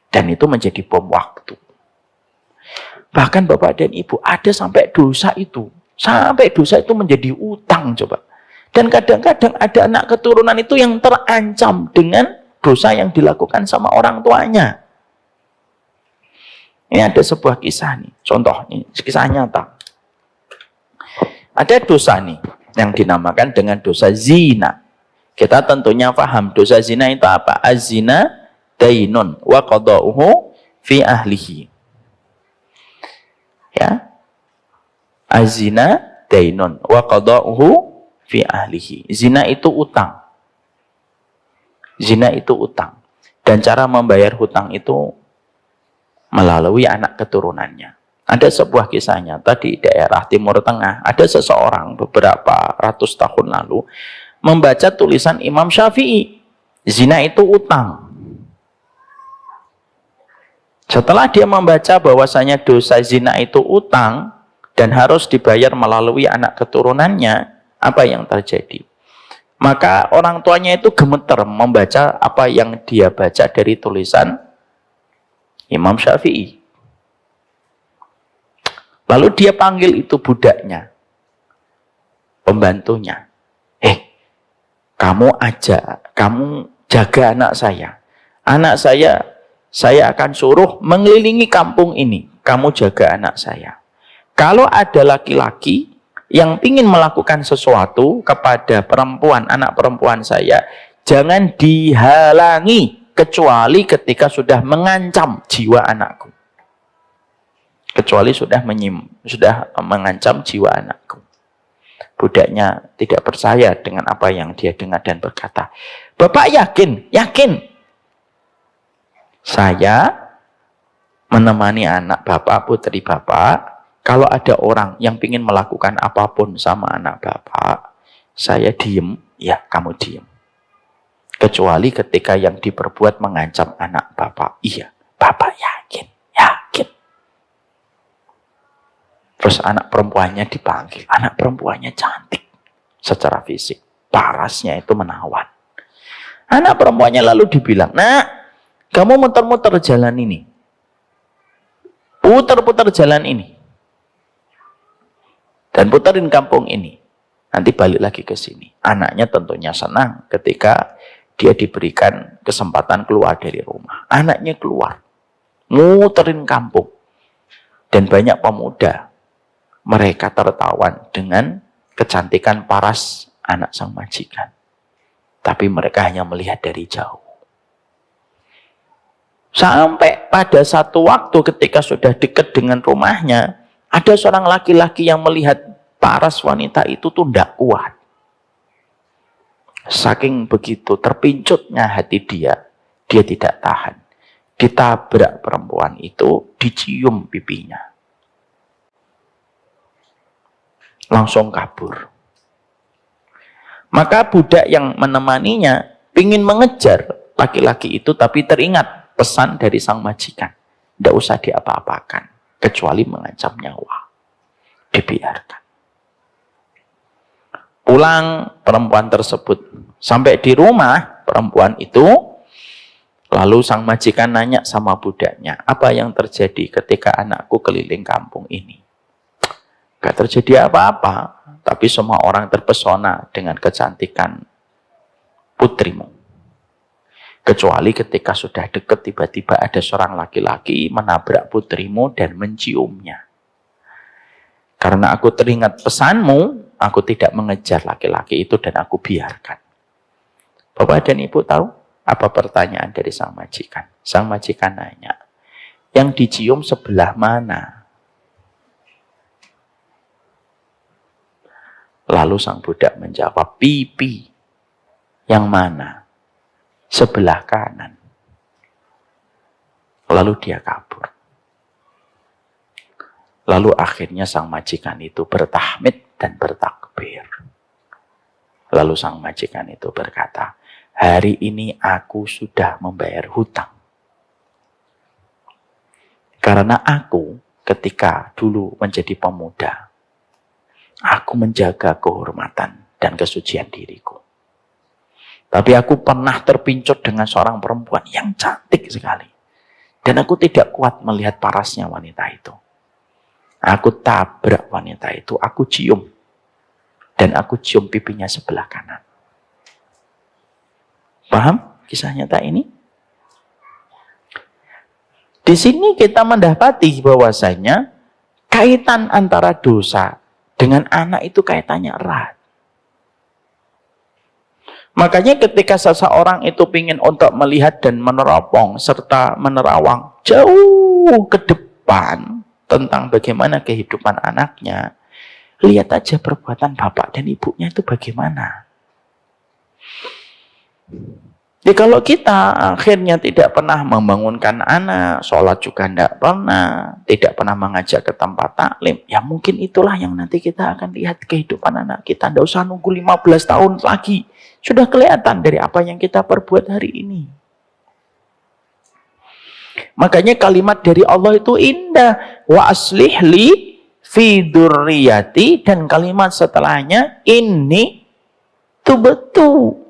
Dan itu menjadi bom waktu. Bahkan bapak dan ibu, ada sampai dosa itu. Sampai dosa itu menjadi utang coba. Dan kadang-kadang ada anak keturunan itu yang terancam dengan dosa yang dilakukan sama orang tuanya. Ini ada sebuah kisah nih, contoh nih, kisah nyata. Ada dosa nih yang dinamakan dengan dosa zina. Kita tentunya paham dosa zina itu apa? Az-zina dainun wa qada'uhu fi ahlihi. Ya. Az-zina dainun wa qada'uhu fi ahlihi. Zina itu utang. Zina itu utang. Dan cara membayar hutang itu melalui anak keturunannya. Ada sebuah kisah nyata di daerah Timur Tengah. Ada seseorang beberapa ratus tahun lalu membaca tulisan Imam Syafi'i. Zina itu utang. Setelah dia membaca bahwasanya dosa zina itu utang dan harus dibayar melalui anak keturunannya, apa yang terjadi? Maka orang tuanya itu gemeter membaca apa yang dia baca dari tulisan Imam Syafi'i. Lalu dia panggil itu budaknya, pembantunya. Kamu jaga anak saya. Anak saya akan suruh mengelilingi kampung ini. Kamu jaga anak saya. Kalau ada laki-laki yang ingin melakukan sesuatu kepada perempuan, anak perempuan saya, jangan dihalangi kecuali ketika sudah mengancam jiwa anakku. Kecuali sudah mengancam jiwa anakku. Budaknya tidak percaya dengan apa yang dia dengar dan berkata, "Bapak yakin? Yakin? Saya menemani anak Bapak, putri Bapak. Kalau ada orang yang ingin melakukan apapun sama anak Bapak, saya diem, ya kamu diem. Kecuali ketika yang diperbuat mengancam anak Bapak. Iya, Bapak yakin? Yakin." Terus anak perempuannya dipanggil. Anak perempuannya cantik secara fisik. Parasnya itu menawan. Anak perempuannya lalu dibilang, "Nak, kamu muter-muter jalan ini. Putar-putar jalan ini. Dan puterin kampung ini. Nanti balik lagi ke sini." Anaknya tentunya senang ketika dia diberikan kesempatan keluar dari rumah. Anaknya keluar. Muterin kampung. Dan banyak pemuda. Mereka tertawan dengan kecantikan paras anak sang majikan. Tapi mereka hanya melihat dari jauh. Sampai pada satu waktu ketika sudah dekat dengan rumahnya, ada seorang laki-laki yang melihat paras wanita itu tuh tidak kuat. Saking begitu terpincutnya hati dia tidak tahan. Ditabrak perempuan itu, dicium pipinya. Langsung kabur. Maka budak yang menemaninya ingin mengejar laki-laki itu, tapi teringat pesan dari sang majikan. Tidak usah diapa-apakan, kecuali mengancam nyawa. Dibiarkan. Pulang perempuan tersebut. Sampai di rumah perempuan itu, lalu sang majikan nanya sama budaknya, "Apa yang terjadi ketika anakku keliling kampung ini?" Gak terjadi apa-apa, tapi semua orang terpesona dengan kecantikan putrimu. Kecuali ketika sudah dekat, tiba-tiba ada seorang laki-laki menabrak putrimu dan menciumnya. Karena aku teringat pesanmu, aku tidak mengejar laki-laki itu dan aku biarkan. Bapak dan Ibu tahu apa pertanyaan dari sang majikan? Sang majikan nanya, "Yang dicium sebelah mana?" Lalu sang budak menjawab, "Pipi." "Yang mana?" "Sebelah kanan." Lalu dia kabur. Lalu akhirnya sang majikan itu bertahmid dan bertakbir. Lalu sang majikan itu berkata, "Hari ini aku sudah membayar hutang. Karena aku ketika dulu menjadi pemuda, aku menjaga kehormatan dan kesucian diriku. Tapi aku pernah terpincut dengan seorang perempuan yang cantik sekali. Dan aku tidak kuat melihat parasnya wanita itu. Aku tabrak wanita itu, aku cium. Dan aku cium pipinya sebelah kanan." Paham kisah nyata ini? Di sini kita mendapati bahwasanya kaitan antara dosa dengan anak itu kaitannya erat. Makanya ketika seseorang itu ingin untuk melihat dan meneropong serta menerawang jauh ke depan tentang bagaimana kehidupan anaknya, lihat aja perbuatan bapak dan ibunya itu bagaimana. Ya kalau kita akhirnya tidak pernah membangunkan anak, sholat juga tidak pernah mengajak ke tempat taklim, ya mungkin itulah yang nanti kita akan lihat kehidupan anak kita. Tidak usah nunggu 15 tahun lagi. Sudah kelihatan dari apa yang kita perbuat hari ini. Makanya kalimat dari Allah itu indah. Wa aslih li fi dzurriyyati, dan kalimat setelahnya ini tubtu.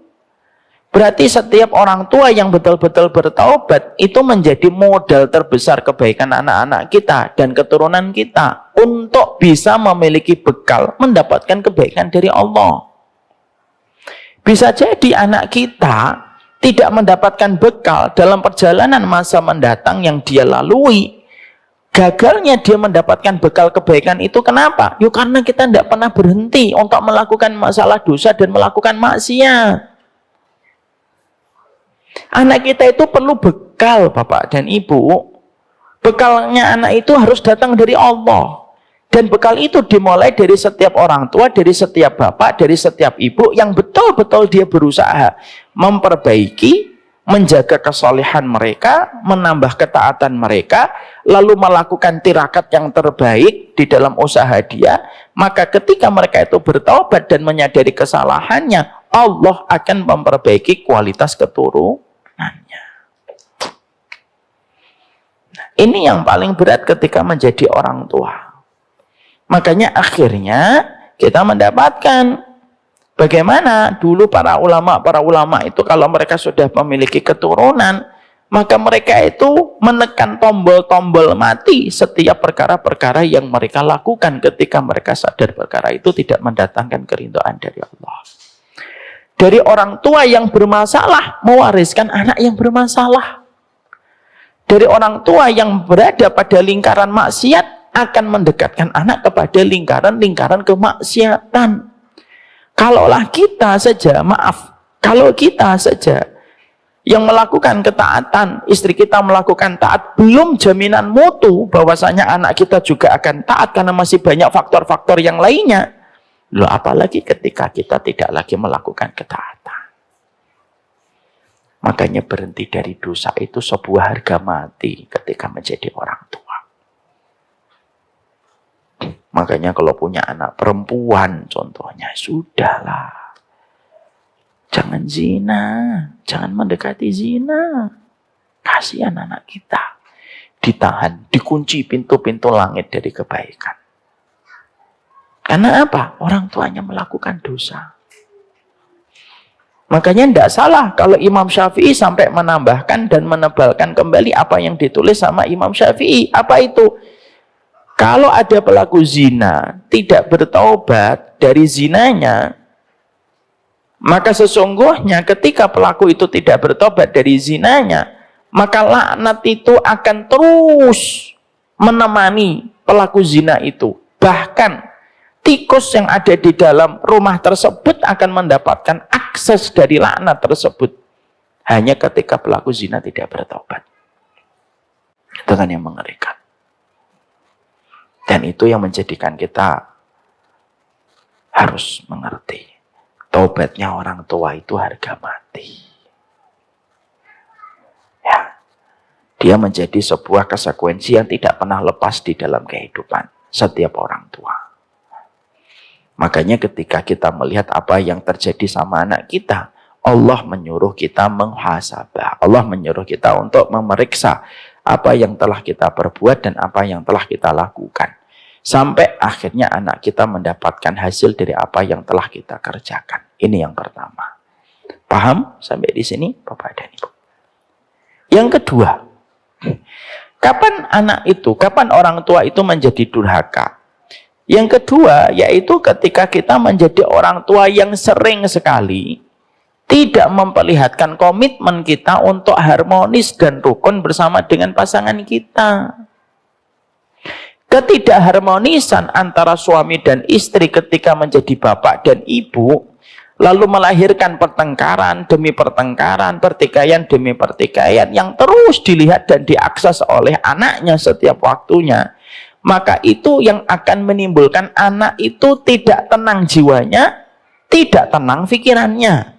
Berarti setiap orang tua yang betul-betul bertaubat itu menjadi modal terbesar kebaikan anak-anak kita dan keturunan kita untuk bisa memiliki bekal mendapatkan kebaikan dari Allah. Bisa jadi anak kita tidak mendapatkan bekal dalam perjalanan masa mendatang yang dia lalui. Gagalnya dia mendapatkan bekal kebaikan itu kenapa? Yuk karena kita tidak pernah berhenti untuk melakukan masalah dosa dan melakukan maksiat. Anak kita itu perlu bekal, Bapak dan Ibu. Bekalnya anak itu harus datang dari Allah. Dan bekal itu dimulai dari setiap orang tua, dari setiap bapak, dari setiap ibu yang betul-betul dia berusaha memperbaiki, menjaga kesolehan mereka, menambah ketaatan mereka, lalu melakukan tirakat yang terbaik di dalam usaha dia. Maka ketika mereka itu bertaubat dan menyadari kesalahannya, Allah akan memperbaiki kualitas keturunannya. Ini yang paling berat ketika menjadi orang tua. Makanya akhirnya kita mendapatkan bagaimana dulu para ulama itu kalau mereka sudah memiliki keturunan, maka mereka itu menekan tombol-tombol mati setiap perkara-perkara yang mereka lakukan ketika mereka sadar perkara itu tidak mendatangkan keridhaan dari Allah. Dari orang tua yang bermasalah mewariskan anak yang bermasalah. Dari orang tua yang berada pada lingkaran maksiat akan mendekatkan anak kepada lingkaran-lingkaran kemaksiatan. Kalaulah kita saja, kalau kita saja yang melakukan ketaatan, istri kita melakukan taat, belum jaminan mutu bahwasanya anak kita juga akan taat karena masih banyak faktor-faktor yang lainnya. Loh, apalagi ketika kita tidak lagi melakukan ketaatan. Makanya berhenti dari dosa itu sebuah harga mati ketika menjadi orang tua. Makanya kalau punya anak perempuan contohnya, sudahlah. Jangan zina, jangan mendekati zina. Kasihan anak kita. Ditahan, dikunci pintu-pintu langit dari kebaikan. Karena apa? Orang tuanya melakukan dosa. Makanya tidak salah kalau Imam Syafi'i sampai menambahkan dan menebalkan kembali apa yang ditulis sama Imam Syafi'i. Apa itu? Kalau ada pelaku zina tidak bertaubat dari zinanya, maka sesungguhnya ketika pelaku itu tidak bertobat dari zinanya, maka laknat itu akan terus menemani pelaku zina itu. Bahkan tikus yang ada di dalam rumah tersebut akan mendapatkan akses dari laknat tersebut hanya ketika pelaku zina tidak bertobat. Itu kan yang mengerikan. Dan itu yang menjadikan kita harus mengerti. Taubatnya orang tua itu harga mati. Ya. Dia menjadi sebuah konsekuensi yang tidak pernah lepas di dalam kehidupan setiap orang tua. Makanya ketika kita melihat apa yang terjadi sama anak kita, Allah menyuruh kita muhasabah. Allah menyuruh kita untuk memeriksa apa yang telah kita perbuat dan apa yang telah kita lakukan. Sampai akhirnya anak kita mendapatkan hasil dari apa yang telah kita kerjakan. Ini yang pertama. Paham sampai di sini Bapak dan Ibu? Yang kedua, kapan orang tua itu menjadi durhaka? Yang kedua, yaitu ketika kita menjadi orang tua yang sering sekali tidak memperlihatkan komitmen kita untuk harmonis dan rukun bersama dengan pasangan kita. Ketidakharmonisan antara suami dan istri ketika menjadi bapak dan ibu, lalu melahirkan pertengkaran demi pertengkaran, pertikaian demi pertikaian, yang terus dilihat dan diakses oleh anaknya setiap waktunya. Maka itu yang akan menimbulkan anak itu tidak tenang jiwanya, tidak tenang pikirannya.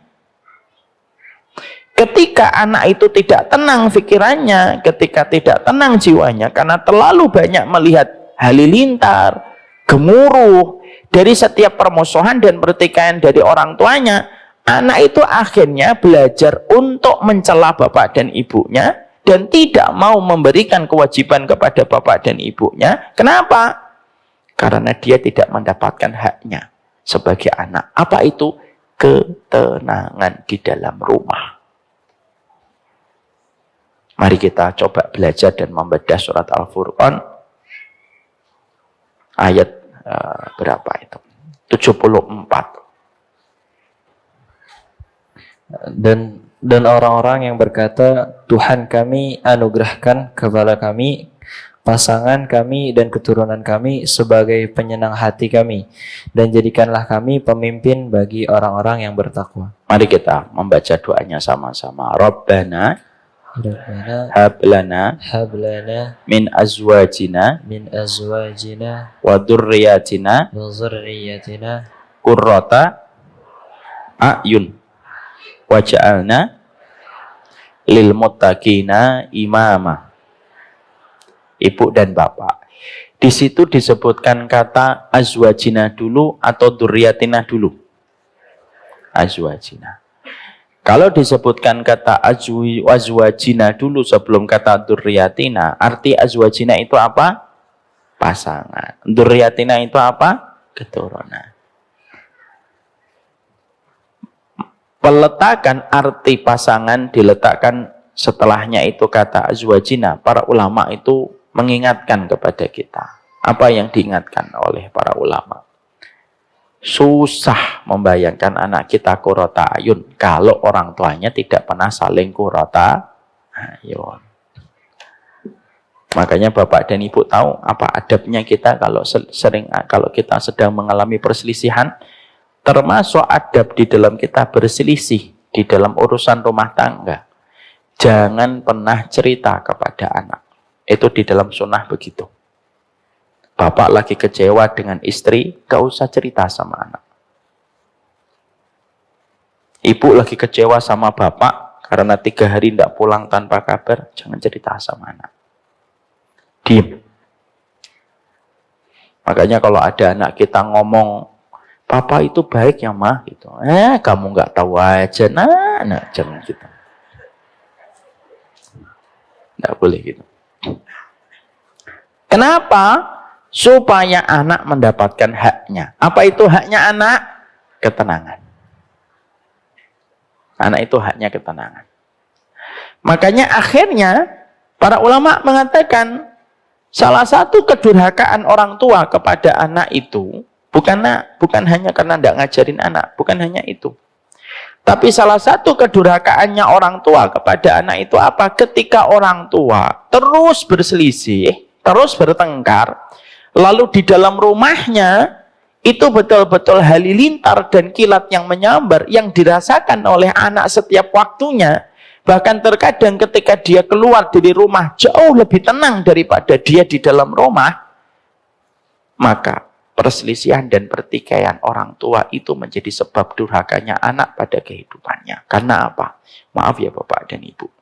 Ketika anak itu tidak tenang pikirannya, ketika tidak tenang jiwanya, karena terlalu banyak melihat halilintar, gemuruh dari setiap permusuhan dan pertikaian dari orang tuanya, anak itu akhirnya belajar untuk mencela bapak dan ibunya dan tidak mau memberikan kewajiban kepada bapak dan ibunya. Kenapa? Karena dia tidak mendapatkan haknya sebagai anak. Apa itu? Ketenangan di dalam rumah. Mari kita coba belajar dan membedah surat Al-Furqan ayat berapa itu? 74. Dan orang-orang yang berkata, Tuhan kami anugerahkan kepada kami pasangan kami dan keturunan kami sebagai penyenang hati kami, dan jadikanlah kami pemimpin bagi orang-orang yang bertakwa. Mari kita membaca doanya sama-sama. Rabbana Rabbana hablana hablana min azwajina min azwajina wa dzurriyyatina wa dzurriyyatina qurrata a'yun waj'alna lil muttaqina imama. Ibu dan bapak. Di situ disebutkan kata azwajina dulu atau dzurriyyatina dulu? Azwajina. Kalau disebutkan kata azwajina dulu sebelum kata dzurriyyatina, arti azwajina itu apa? Pasangan. Dzurriyyatina itu apa? Keturunan. Peletakan arti pasangan diletakkan setelahnya itu kata azwajina. Para ulama itu mengingatkan kepada kita. Apa yang diingatkan oleh para ulama? Susah membayangkan anak kita qurrata ayun kalau orang tuanya tidak pernah saling qurrata ayun. Makanya bapak dan ibu tahu apa adabnya kita kalau kita sedang mengalami perselisihan, termasuk adab di dalam kita berselisih di dalam urusan rumah tangga. Jangan pernah cerita kepada anak. Itu di dalam sunnah begitu. Bapak lagi kecewa dengan istri, gak usah cerita sama anak. Ibu lagi kecewa sama bapak, karena 3 hari tidak pulang tanpa kabar, jangan cerita sama anak. Diam. Makanya kalau ada anak kita ngomong, papa itu baik ya mah, gitu. Kamu nggak tahu aja, nah, jangan gitu. Nggak boleh gitu. Kenapa? Supaya anak mendapatkan haknya. Apa itu haknya anak? Ketenangan. Anak itu haknya ketenangan. Makanya akhirnya para ulama mengatakan salah satu kedurhakaan orang tua kepada anak itu bukan hanya karena tidak ngajarin anak, bukan hanya itu. Tapi salah satu kedurhakaannya orang tua kepada anak itu apa? Ketika orang tua terus berselisih, terus bertengkar, lalu di dalam rumahnya itu betul-betul halilintar dan kilat yang menyambar yang dirasakan oleh anak setiap waktunya. Bahkan terkadang ketika dia keluar dari rumah jauh lebih tenang daripada dia di dalam rumah, maka perselisihan dan pertikaian orang tua itu menjadi sebab durhakanya anak pada kehidupannya. Karena apa? Maaf ya Bapak dan Ibu.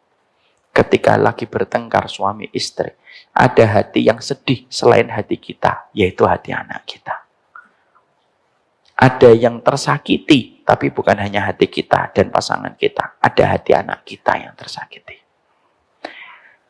Ketika lagi bertengkar suami istri, ada hati yang sedih selain hati kita, yaitu hati anak kita. Ada yang tersakiti, tapi bukan hanya hati kita dan pasangan kita. Ada hati anak kita yang tersakiti.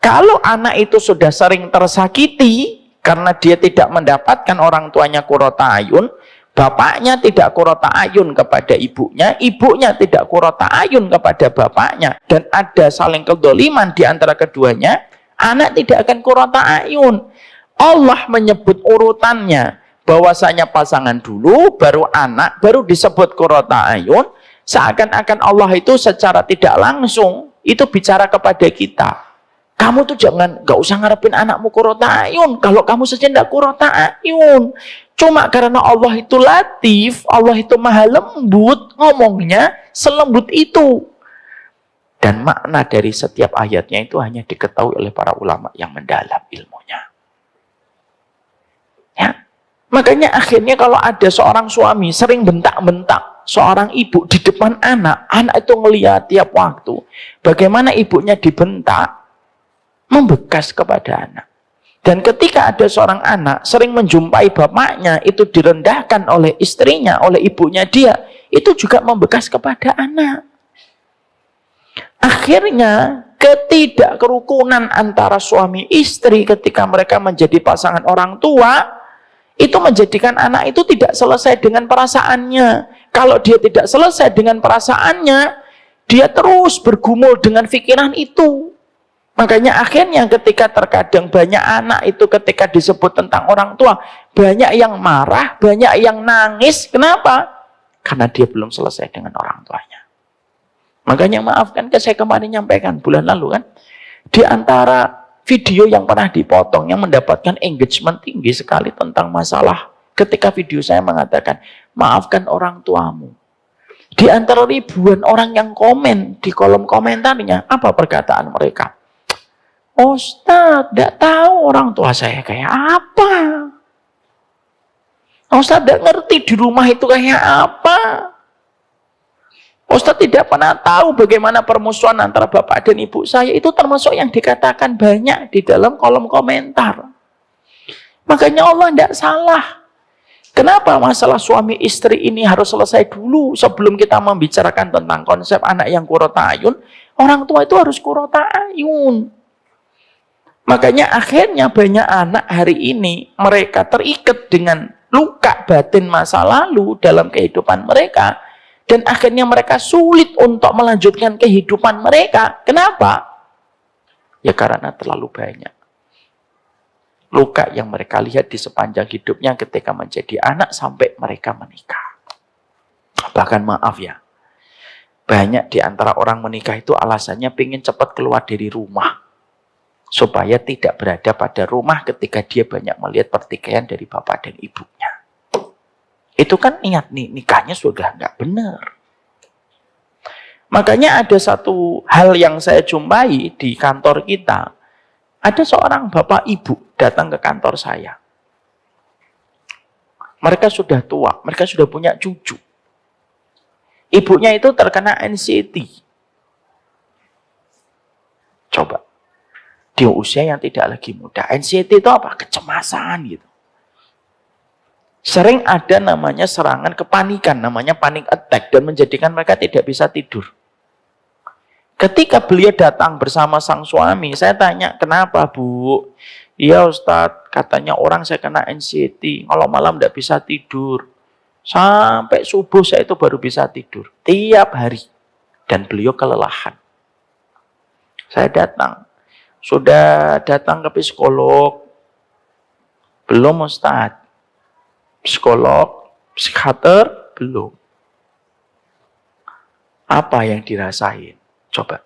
Kalau anak itu sudah sering tersakiti, karena dia tidak mendapatkan orang tuanya qurrata ayun, bapaknya tidak qurrata ayun kepada ibunya, ibunya tidak qurrata ayun kepada bapaknya, dan ada saling kedoliman di antara keduanya, anak tidak akan qurrata ayun. Allah menyebut urutannya, bahwasanya pasangan dulu, baru anak, baru disebut qurrata ayun, seakan-akan Allah itu secara tidak langsung itu bicara kepada kita. Kamu tuh gak usah ngarepin anakmu qurrata ayun kalau kamu saja tidak qurrata ayun. Cuma karena Allah itu latif, Allah itu maha lembut, ngomongnya selembut itu. Dan makna dari setiap ayatnya itu hanya diketahui oleh para ulama yang mendalam ilmunya. Ya. Makanya akhirnya kalau ada seorang suami sering bentak-bentak seorang ibu di depan anak, anak itu melihat tiap waktu bagaimana ibunya dibentak, membekas kepada anak. Dan ketika ada seorang anak sering menjumpai bapaknya itu direndahkan oleh istrinya, oleh ibunya dia, itu juga membekas kepada anak. Akhirnya ketidakkerukunan antara suami istri ketika mereka menjadi pasangan orang tua, itu menjadikan anak itu tidak selesai dengan perasaannya. Kalau dia tidak selesai dengan perasaannya, dia terus bergumul dengan pikiran itu. Makanya akhirnya ketika terkadang banyak anak itu ketika disebut tentang orang tua, banyak yang marah, banyak yang nangis. Kenapa? Karena dia belum selesai dengan orang tuanya. Makanya maafkan, saya kemarin nyampaikan bulan lalu kan, di antara video yang pernah dipotong yang mendapatkan engagement tinggi sekali tentang masalah ketika video saya mengatakan, maafkan orang tuamu. Di antara ribuan orang yang komen di kolom komentarnya, apa perkataan mereka? Ustadz, tidak tahu orang tua saya kayak apa. Ustadz tidak ngerti di rumah itu kayak apa. Ustadz tidak pernah tahu bagaimana permusuhan antara bapak dan ibu saya. Itu termasuk yang dikatakan banyak di dalam kolom komentar. Makanya Allah tidak salah. Kenapa masalah suami istri ini harus selesai dulu sebelum kita membicarakan tentang konsep anak yang qurrata ayun? Orang tua itu harus qurrata ayun. Makanya akhirnya banyak anak hari ini mereka terikat dengan luka batin masa lalu dalam kehidupan mereka. Dan akhirnya mereka sulit untuk melanjutkan kehidupan mereka. Kenapa? Ya karena terlalu banyak luka yang mereka lihat di sepanjang hidupnya ketika menjadi anak sampai mereka menikah. Bahkan maaf ya, banyak di antara orang menikah itu alasannya pengen cepat keluar dari rumah. Supaya tidak berada pada rumah ketika dia banyak melihat pertikaian dari bapak dan ibunya. Itu kan niat nikahnya sudah nggak benar. Makanya ada satu hal yang saya jumpai di kantor kita. Ada seorang bapak ibu datang ke kantor saya. Mereka sudah tua, mereka sudah punya cucu. Ibunya itu terkena anxiety. Coba. Di usia yang tidak lagi muda. Anxiety itu apa? Kecemasan gitu. Sering ada namanya serangan kepanikan, namanya panic attack, dan menjadikan mereka tidak bisa tidur. Ketika beliau datang bersama sang suami, saya tanya, kenapa Bu? Iya Ustadz, katanya orang saya kena anxiety, kalau malam tidak bisa tidur. Sampai subuh saya itu baru bisa tidur. Tiap hari. Dan beliau kelelahan. Saya datang. Sudah datang ke psikolog? Belum Ustadz. Psikolog, psikiater, belum. Apa yang dirasain? Coba.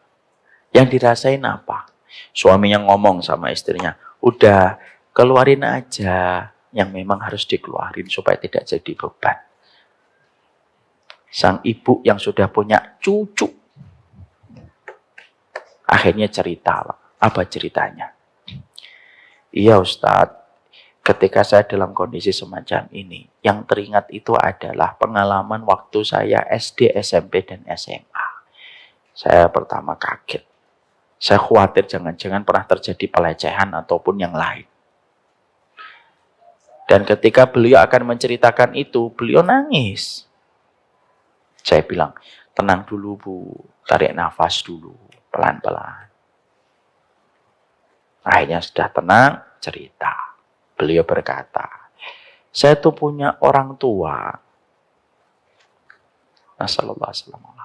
Yang dirasain apa? Suaminya ngomong sama istrinya, udah keluarin aja yang memang harus dikeluarin supaya tidak jadi beban. Sang ibu yang sudah punya cucu akhirnya cerita, apa ceritanya? Iya Ustadz, ketika saya dalam kondisi semacam ini, yang teringat itu adalah pengalaman waktu saya SD, SMP, dan SMA. Saya pertama kaget. Saya khawatir jangan-jangan pernah terjadi pelecehan ataupun yang lain. Dan ketika beliau akan menceritakan itu, beliau nangis. Saya bilang, tenang dulu Bu, tarik nafas dulu, pelan-pelan. Akhirnya sudah tenang, cerita. Beliau berkata, saya tuh punya orang tua. Nasallallahu alaihi wasallam.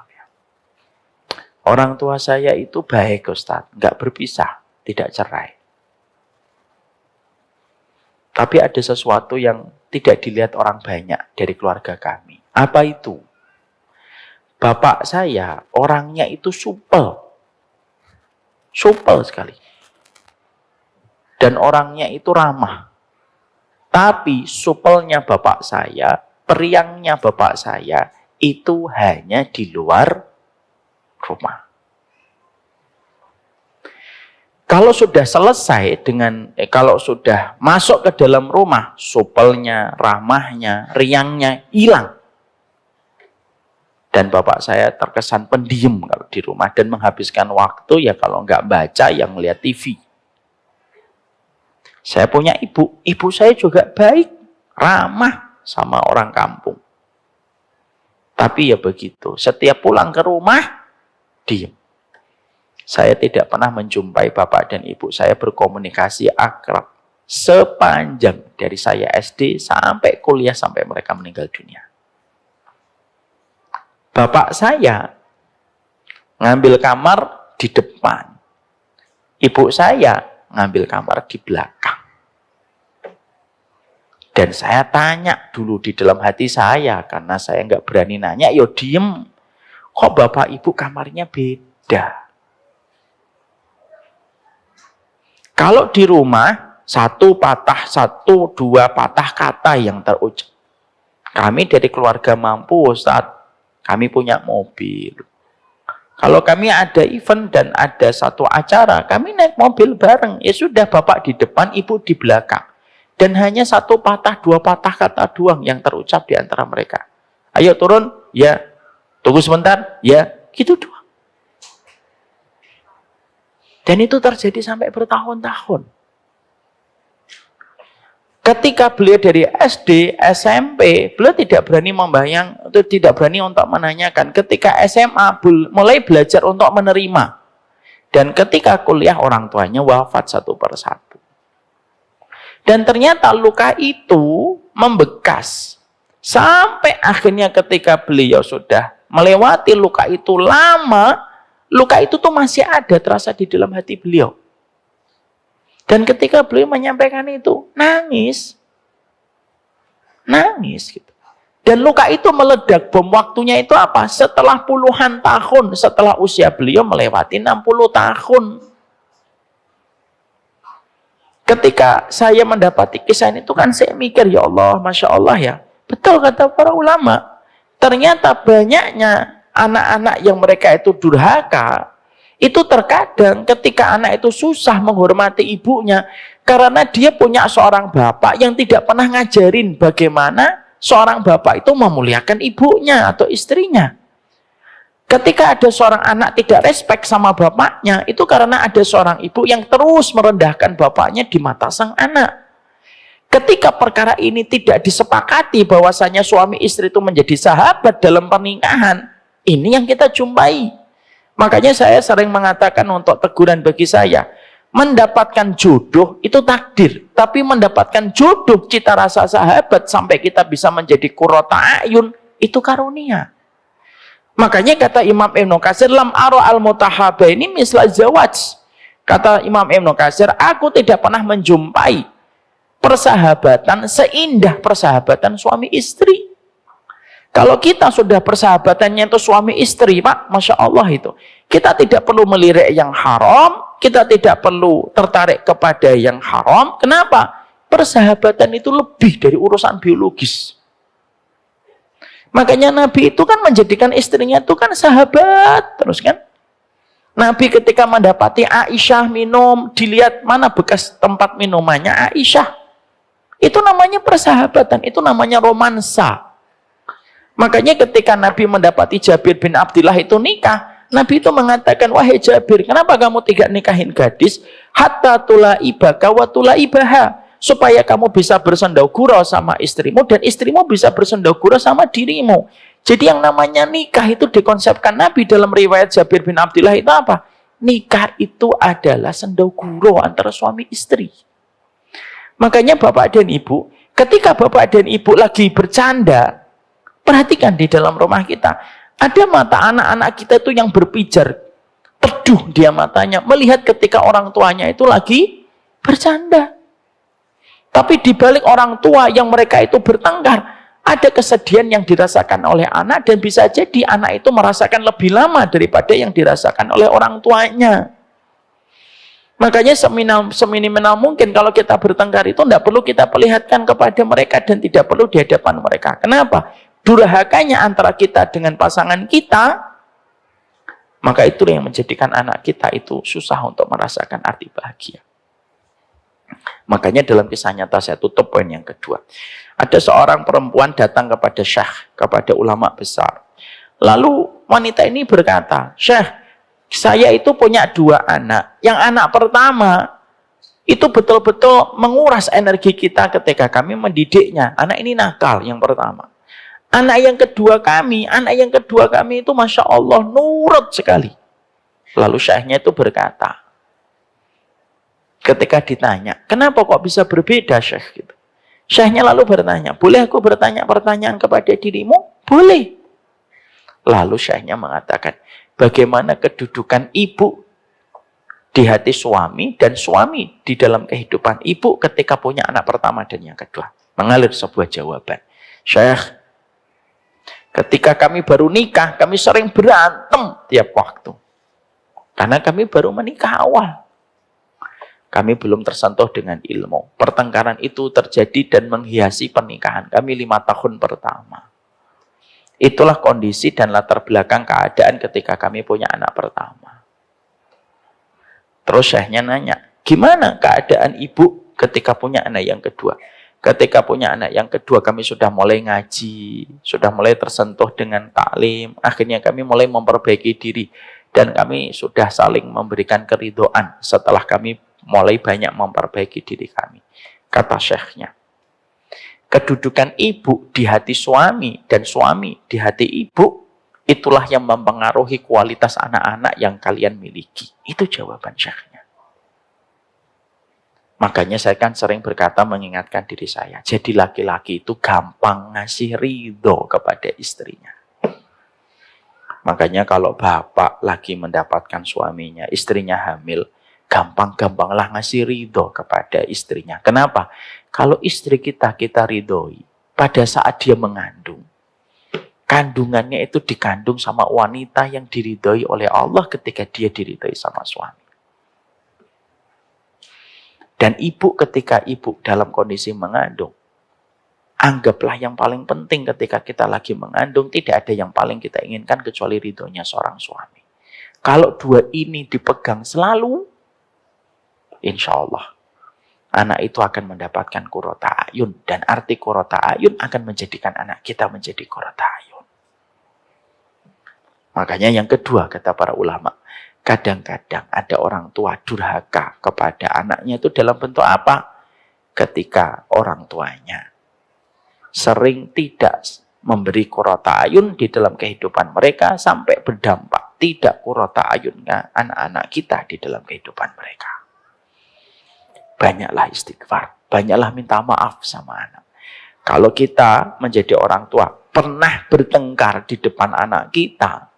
Orang tua saya itu baik Ustadz, nggak berpisah, tidak cerai. Tapi ada sesuatu yang tidak dilihat orang banyak dari keluarga kami. Apa itu? Bapak saya orangnya itu supel. Supel sekali. Dan orangnya itu ramah. Tapi supelnya bapak saya, periangnya bapak saya, itu hanya di luar rumah. Kalau sudah selesai dengan, kalau sudah masuk ke dalam rumah, supelnya, ramahnya, riangnya hilang. Dan bapak saya terkesan pendiam kalau di rumah dan menghabiskan waktu ya kalau nggak baca yang melihat TV. Saya punya ibu saya juga baik, ramah sama orang kampung. Tapi ya begitu, setiap pulang ke rumah, diam. Saya tidak pernah menjumpai bapak dan ibu saya berkomunikasi akrab sepanjang dari saya SD sampai kuliah sampai mereka meninggal dunia. Bapak saya ngambil kamar di depan. Ibu saya ngambil kamar di belakang. Dan saya tanya dulu di dalam hati saya, karena saya nggak berani nanya, yo diem. Kok bapak ibu kamarnya beda? Kalau di rumah, satu patah, satu, dua patah kata yang terucap. Kami dari keluarga mampu, Ustaz. kami punya mobil. Kalau kami ada event dan ada satu acara, kami naik mobil bareng. Ya sudah, bapak di depan, ibu di belakang. Dan hanya satu patah, dua patah kata doang yang terucap di antara mereka. Ayo turun, ya. Tunggu sebentar, ya. Gitu doang. Dan itu terjadi sampai bertahun-tahun. Ketika beliau dari SD, SMP, beliau tidak berani tidak berani untuk menanyakan. Ketika SMA, mulai belajar untuk menerima. Dan ketika kuliah, orang tuanya wafat satu persatu. Dan ternyata luka itu membekas. Sampai akhirnya ketika beliau sudah melewati luka itu lama, luka itu tuh masih ada terasa di dalam hati beliau. Dan ketika beliau menyampaikan itu, nangis gitu. Dan luka itu meledak, bom waktunya itu apa? Setelah puluhan tahun, setelah usia beliau melewati 60 tahun. Ketika saya mendapati kisah ini, itu kan saya mikir, ya Allah, Masya Allah ya. Betul kata para ulama. Ternyata banyaknya anak-anak yang mereka itu durhaka, itu terkadang ketika anak itu susah menghormati ibunya karena dia punya seorang bapak yang tidak pernah ngajarin bagaimana seorang bapak itu memuliakan ibunya atau istrinya. Ketika ada seorang anak tidak respect sama bapaknya, itu karena ada seorang ibu yang terus merendahkan bapaknya di mata sang anak. Ketika perkara ini tidak disepakati bahwasanya suami istri itu menjadi sahabat dalam pernikahan, ini yang kita jumpai. Makanya saya sering mengatakan untuk teguran bagi saya, mendapatkan jodoh itu takdir, tapi mendapatkan jodoh cita rasa sahabat sampai kita bisa menjadi qurrata ayun, itu karunia. Makanya kata Imam Ibnu Katsir, lam ara al-mutahabaini misla zawaj. Kata Imam Ibnu Katsir, aku tidak pernah menjumpai persahabatan seindah persahabatan suami istri. Kalau kita sudah persahabatannya itu suami istri, Pak, Masya Allah itu. Kita tidak perlu melirik yang haram, kita tidak perlu tertarik kepada yang haram. Kenapa? Persahabatan itu lebih dari urusan biologis. Makanya Nabi itu kan menjadikan istrinya itu kan sahabat, terus kan. Nabi ketika mendapati Aisyah minum, dilihat mana bekas tempat minumannya Aisyah. Itu namanya persahabatan, itu namanya romansa. Makanya ketika Nabi mendapati Jabir bin Abdillah itu nikah, Nabi itu mengatakan, wahai Jabir, kenapa kamu tidak nikahin gadis? Hatta tulaibaka wa tulaibaha. Supaya kamu bisa bersendau gurau sama istrimu, dan istrimu bisa bersendau gurau sama dirimu. Jadi yang namanya nikah itu dikonsepkan Nabi dalam riwayat Jabir bin Abdillah itu apa? Nikah itu adalah sendau gurau antara suami istri. Makanya Bapak dan Ibu, ketika Bapak dan Ibu lagi bercanda, perhatikan di dalam rumah kita, ada mata anak-anak kita itu yang berpijar, teduh dia matanya, melihat ketika orang tuanya itu lagi bercanda. Tapi di balik orang tua yang mereka itu bertengkar, ada kesedihan yang dirasakan oleh anak, dan bisa jadi anak itu merasakan lebih lama daripada yang dirasakan oleh orang tuanya. Makanya seminimal mungkin kalau kita bertengkar itu tidak perlu kita perlihatkan kepada mereka dan tidak perlu di hadapan mereka. Kenapa? Durhakanya antara kita dengan pasangan kita, maka itu yang menjadikan anak kita itu susah untuk merasakan arti bahagia. Makanya dalam kisah nyata, saya tutup poin yang kedua. Ada seorang perempuan datang kepada syekh, kepada ulama besar. Lalu wanita ini berkata, Syekh, saya itu punya 2 anak. Yang anak pertama itu betul-betul menguras energi kita ketika kami mendidiknya. Anak ini nakal yang pertama. Anak yang kedua kami itu Masya Allah nurut sekali. Lalu syekhnya itu berkata, ketika ditanya, kenapa kok bisa berbeda Syekh? Gitu. Syekhnya lalu bertanya, boleh aku bertanya pertanyaan kepada dirimu? Boleh. Lalu syekhnya mengatakan, bagaimana kedudukan ibu di hati suami dan suami di dalam kehidupan ibu ketika punya anak pertama dan yang kedua? Mengalir sebuah jawaban. Syekh, ketika kami baru nikah, kami sering berantem tiap waktu. Karena kami baru menikah awal. Kami belum tersentuh dengan ilmu. Pertengkaran itu terjadi dan menghiasi pernikahan kami 5 tahun pertama. Itulah kondisi dan latar belakang keadaan ketika kami punya anak pertama. Terus syekhnya nanya, gimana keadaan ibu ketika punya anak yang kedua? Ketika punya anak yang kedua kami sudah mulai ngaji, sudah mulai tersentuh dengan taklim, akhirnya kami mulai memperbaiki diri dan kami sudah saling memberikan keridhaan setelah kami mulai banyak memperbaiki diri kami. Kata syekhnya, kedudukan ibu di hati suami dan suami di hati ibu, itulah yang mempengaruhi kualitas anak-anak yang kalian miliki. Itu jawaban syekhnya. Makanya saya kan sering berkata mengingatkan diri saya, jadi laki-laki itu gampang ngasih ridho kepada istrinya. Makanya kalau bapak lagi mendapatkan suaminya, istrinya hamil, gampang-gampanglah ngasih ridho kepada istrinya. Kenapa? Kalau istri kita ridhoi, pada saat dia mengandung, kandungannya itu dikandung sama wanita yang diridhoi oleh Allah ketika dia diridhoi sama suami. Dan ibu ketika ibu dalam kondisi mengandung, anggaplah yang paling penting ketika kita lagi mengandung, tidak ada yang paling kita inginkan kecuali ridhonya seorang suami. Kalau dua ini dipegang selalu, insya Allah, anak itu akan mendapatkan qurrata ayun. Dan arti qurrata ayun akan menjadikan anak kita menjadi qurrata ayun. Makanya yang kedua, kata para ulama, kadang-kadang ada orang tua durhaka kepada anaknya itu dalam bentuk apa? Ketika orang tuanya sering tidak memberi qurrata ayun di dalam kehidupan mereka sampai berdampak tidak qurrata ayunnya anak-anak kita di dalam kehidupan mereka. Banyaklah istighfar, banyaklah minta maaf sama anak. Kalau kita menjadi orang tua pernah bertengkar di depan anak kita,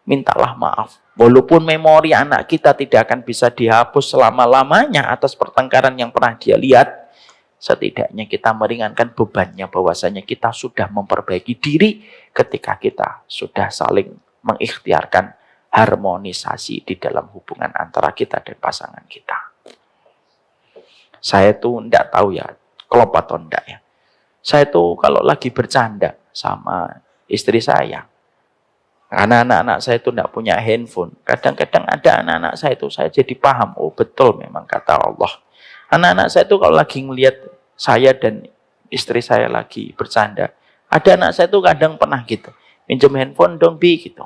mintalah maaf. Walaupun memori anak kita tidak akan bisa dihapus selama-lamanya atas pertengkaran yang pernah dia lihat, setidaknya kita meringankan bebannya bahwasanya kita sudah memperbaiki diri ketika kita sudah saling mengikhtiarkan harmonisasi di dalam hubungan antara kita dan pasangan kita. Saya tuh enggak tahu ya, klop atau enggak ya. Saya tuh kalau lagi bercanda sama istri saya, karena anak-anak saya itu tidak punya handphone. Kadang-kadang ada anak-anak saya itu, saya jadi paham. Oh betul memang kata Allah. Anak-anak saya itu kalau lagi ngelihat saya dan istri saya lagi bercanda. Ada anak saya itu kadang pernah gitu. Pinjam handphone dong Bi gitu.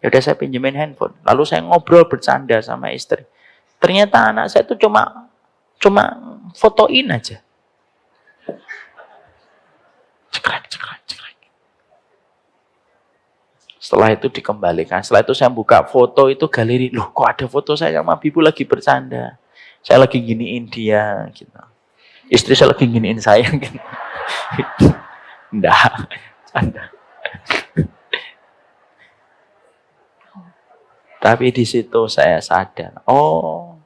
Ya udah saya pinjemin handphone. Lalu saya ngobrol bercanda sama istri. Ternyata anak saya itu cuma fotoin aja. Cekrek. Setelah itu dikembalikan. Setelah itu saya buka foto itu galeri. Loh kok ada foto saya sama Bibu lagi bercanda. Saya lagi giniin dia. Gitu. Istri saya lagi giniin saya. Gitu. Nggak. Canda. Tapi di situ saya sadar. Oh,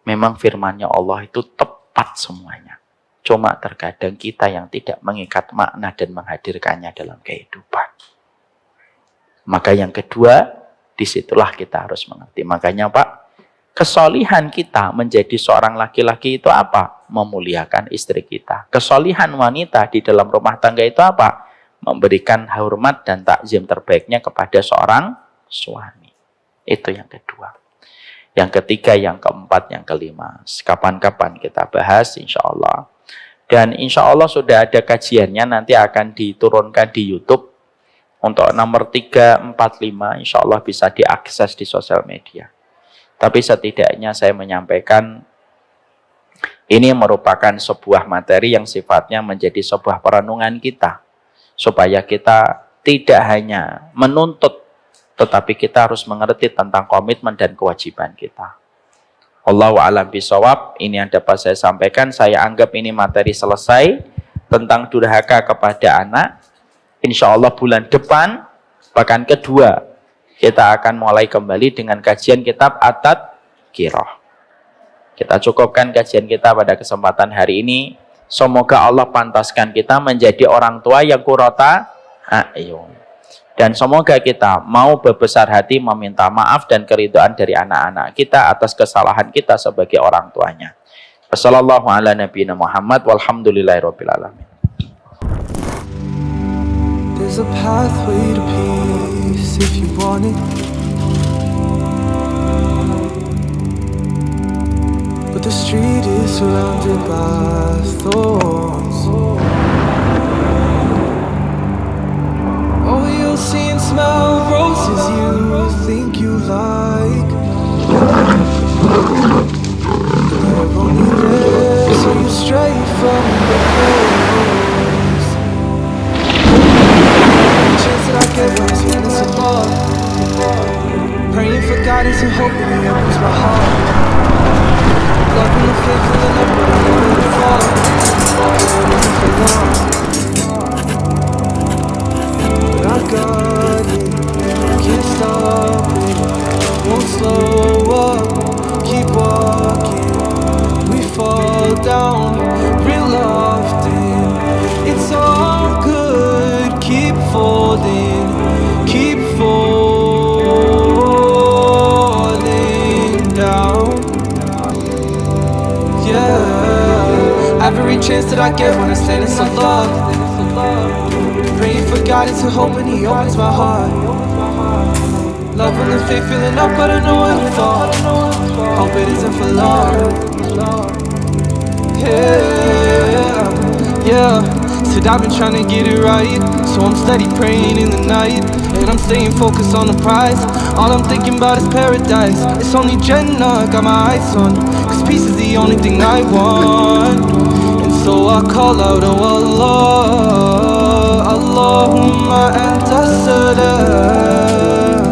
memang firman-Nya Allah itu tepat semuanya. Cuma terkadang kita yang tidak mengikat makna dan menghadirkannya dalam kehidupan. Maka yang kedua, disitulah kita harus mengerti. Makanya Pak, kesolihan kita menjadi seorang laki-laki itu apa? Memuliakan istri kita. Kesolihan wanita di dalam rumah tangga itu apa? Memberikan hormat dan takzim terbaiknya kepada seorang suami. Itu yang kedua. Yang ketiga, yang keempat, yang kelima. Kapan-kapan kita bahas insya Allah. Dan insya Allah sudah ada kajiannya, nanti akan diturunkan di YouTube. Untuk nomor 3, 4, 5 insya Allah bisa diakses di sosial media. Tapi setidaknya saya menyampaikan ini merupakan sebuah materi yang sifatnya menjadi sebuah perenungan kita. Supaya kita tidak hanya menuntut, tetapi kita harus mengerti tentang komitmen dan kewajiban kita. Allahu a'lam bishawab, ini yang dapat saya sampaikan. Saya anggap ini materi selesai tentang durhaka kepada anak. Insya Allah bulan depan, bahkan kedua, kita akan mulai kembali dengan kajian kitab At-Tadhkirah. Kita cukupkan kajian kita pada kesempatan hari ini. Semoga Allah pantaskan kita menjadi orang tua yang qurrata a'yun. Dan semoga kita mau berbesar hati meminta maaf dan keridhaan dari anak-anak kita atas kesalahan kita sebagai orang tuanya. Wassallallahu ala nabiyina Muhammad walhamdulillahirabbil alamin. There's a pathway to peace if you want it. But the street is surrounded by thorns. Oh, you'll see and smell roses you think you like. They're only there so you stray from the course. Chance that I get when I'm spending so long, praying for guidance and hoping He opens my heart. Loving the faith, filling up, but I know it'll fall. It isn't for long, but I got it. Can't stop it, won't slow up. Keep walking, we fall down real often. It's all good, keep folding, keep falling down. Yeah, every chance that I get when I stand in some love, praying for guidance and hoping He opens my heart. Loving the faith, filling up, but I know it'll fall. Hope it isn't for long. Yeah. Said I've been trying to get it right, so I'm steady praying in the night, and I'm staying focused on the prize. All I'm thinking about is paradise. It's only Jannah, got my eyes on, cause peace is the only thing I want. And so I call out, oh Allah, Allahumma anta salam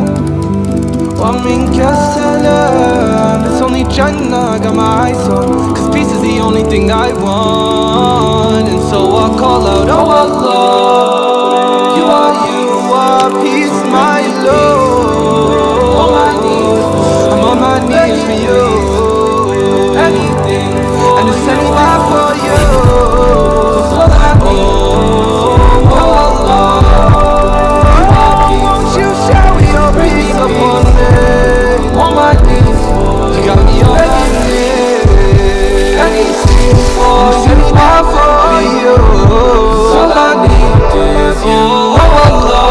wa minka salam. It's only Jannah, got my eyes on, cause peace is the only thing I want. And so I call out, oh Allah, you are peace, my Lord. On my knees, I'm on my knees for you. Anything, and it's anywhere for you. Oh Allah, won't you shower your peace upon me? On my knees, you got me on my knees. Anything, it's anywhere for you. All I need is you. Oh Allah.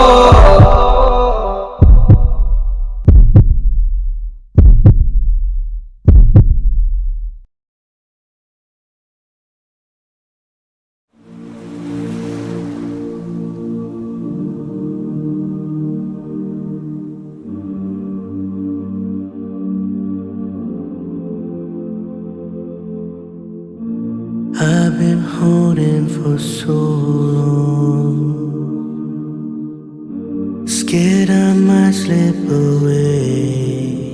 I've been holding for so long, scared I might slip away.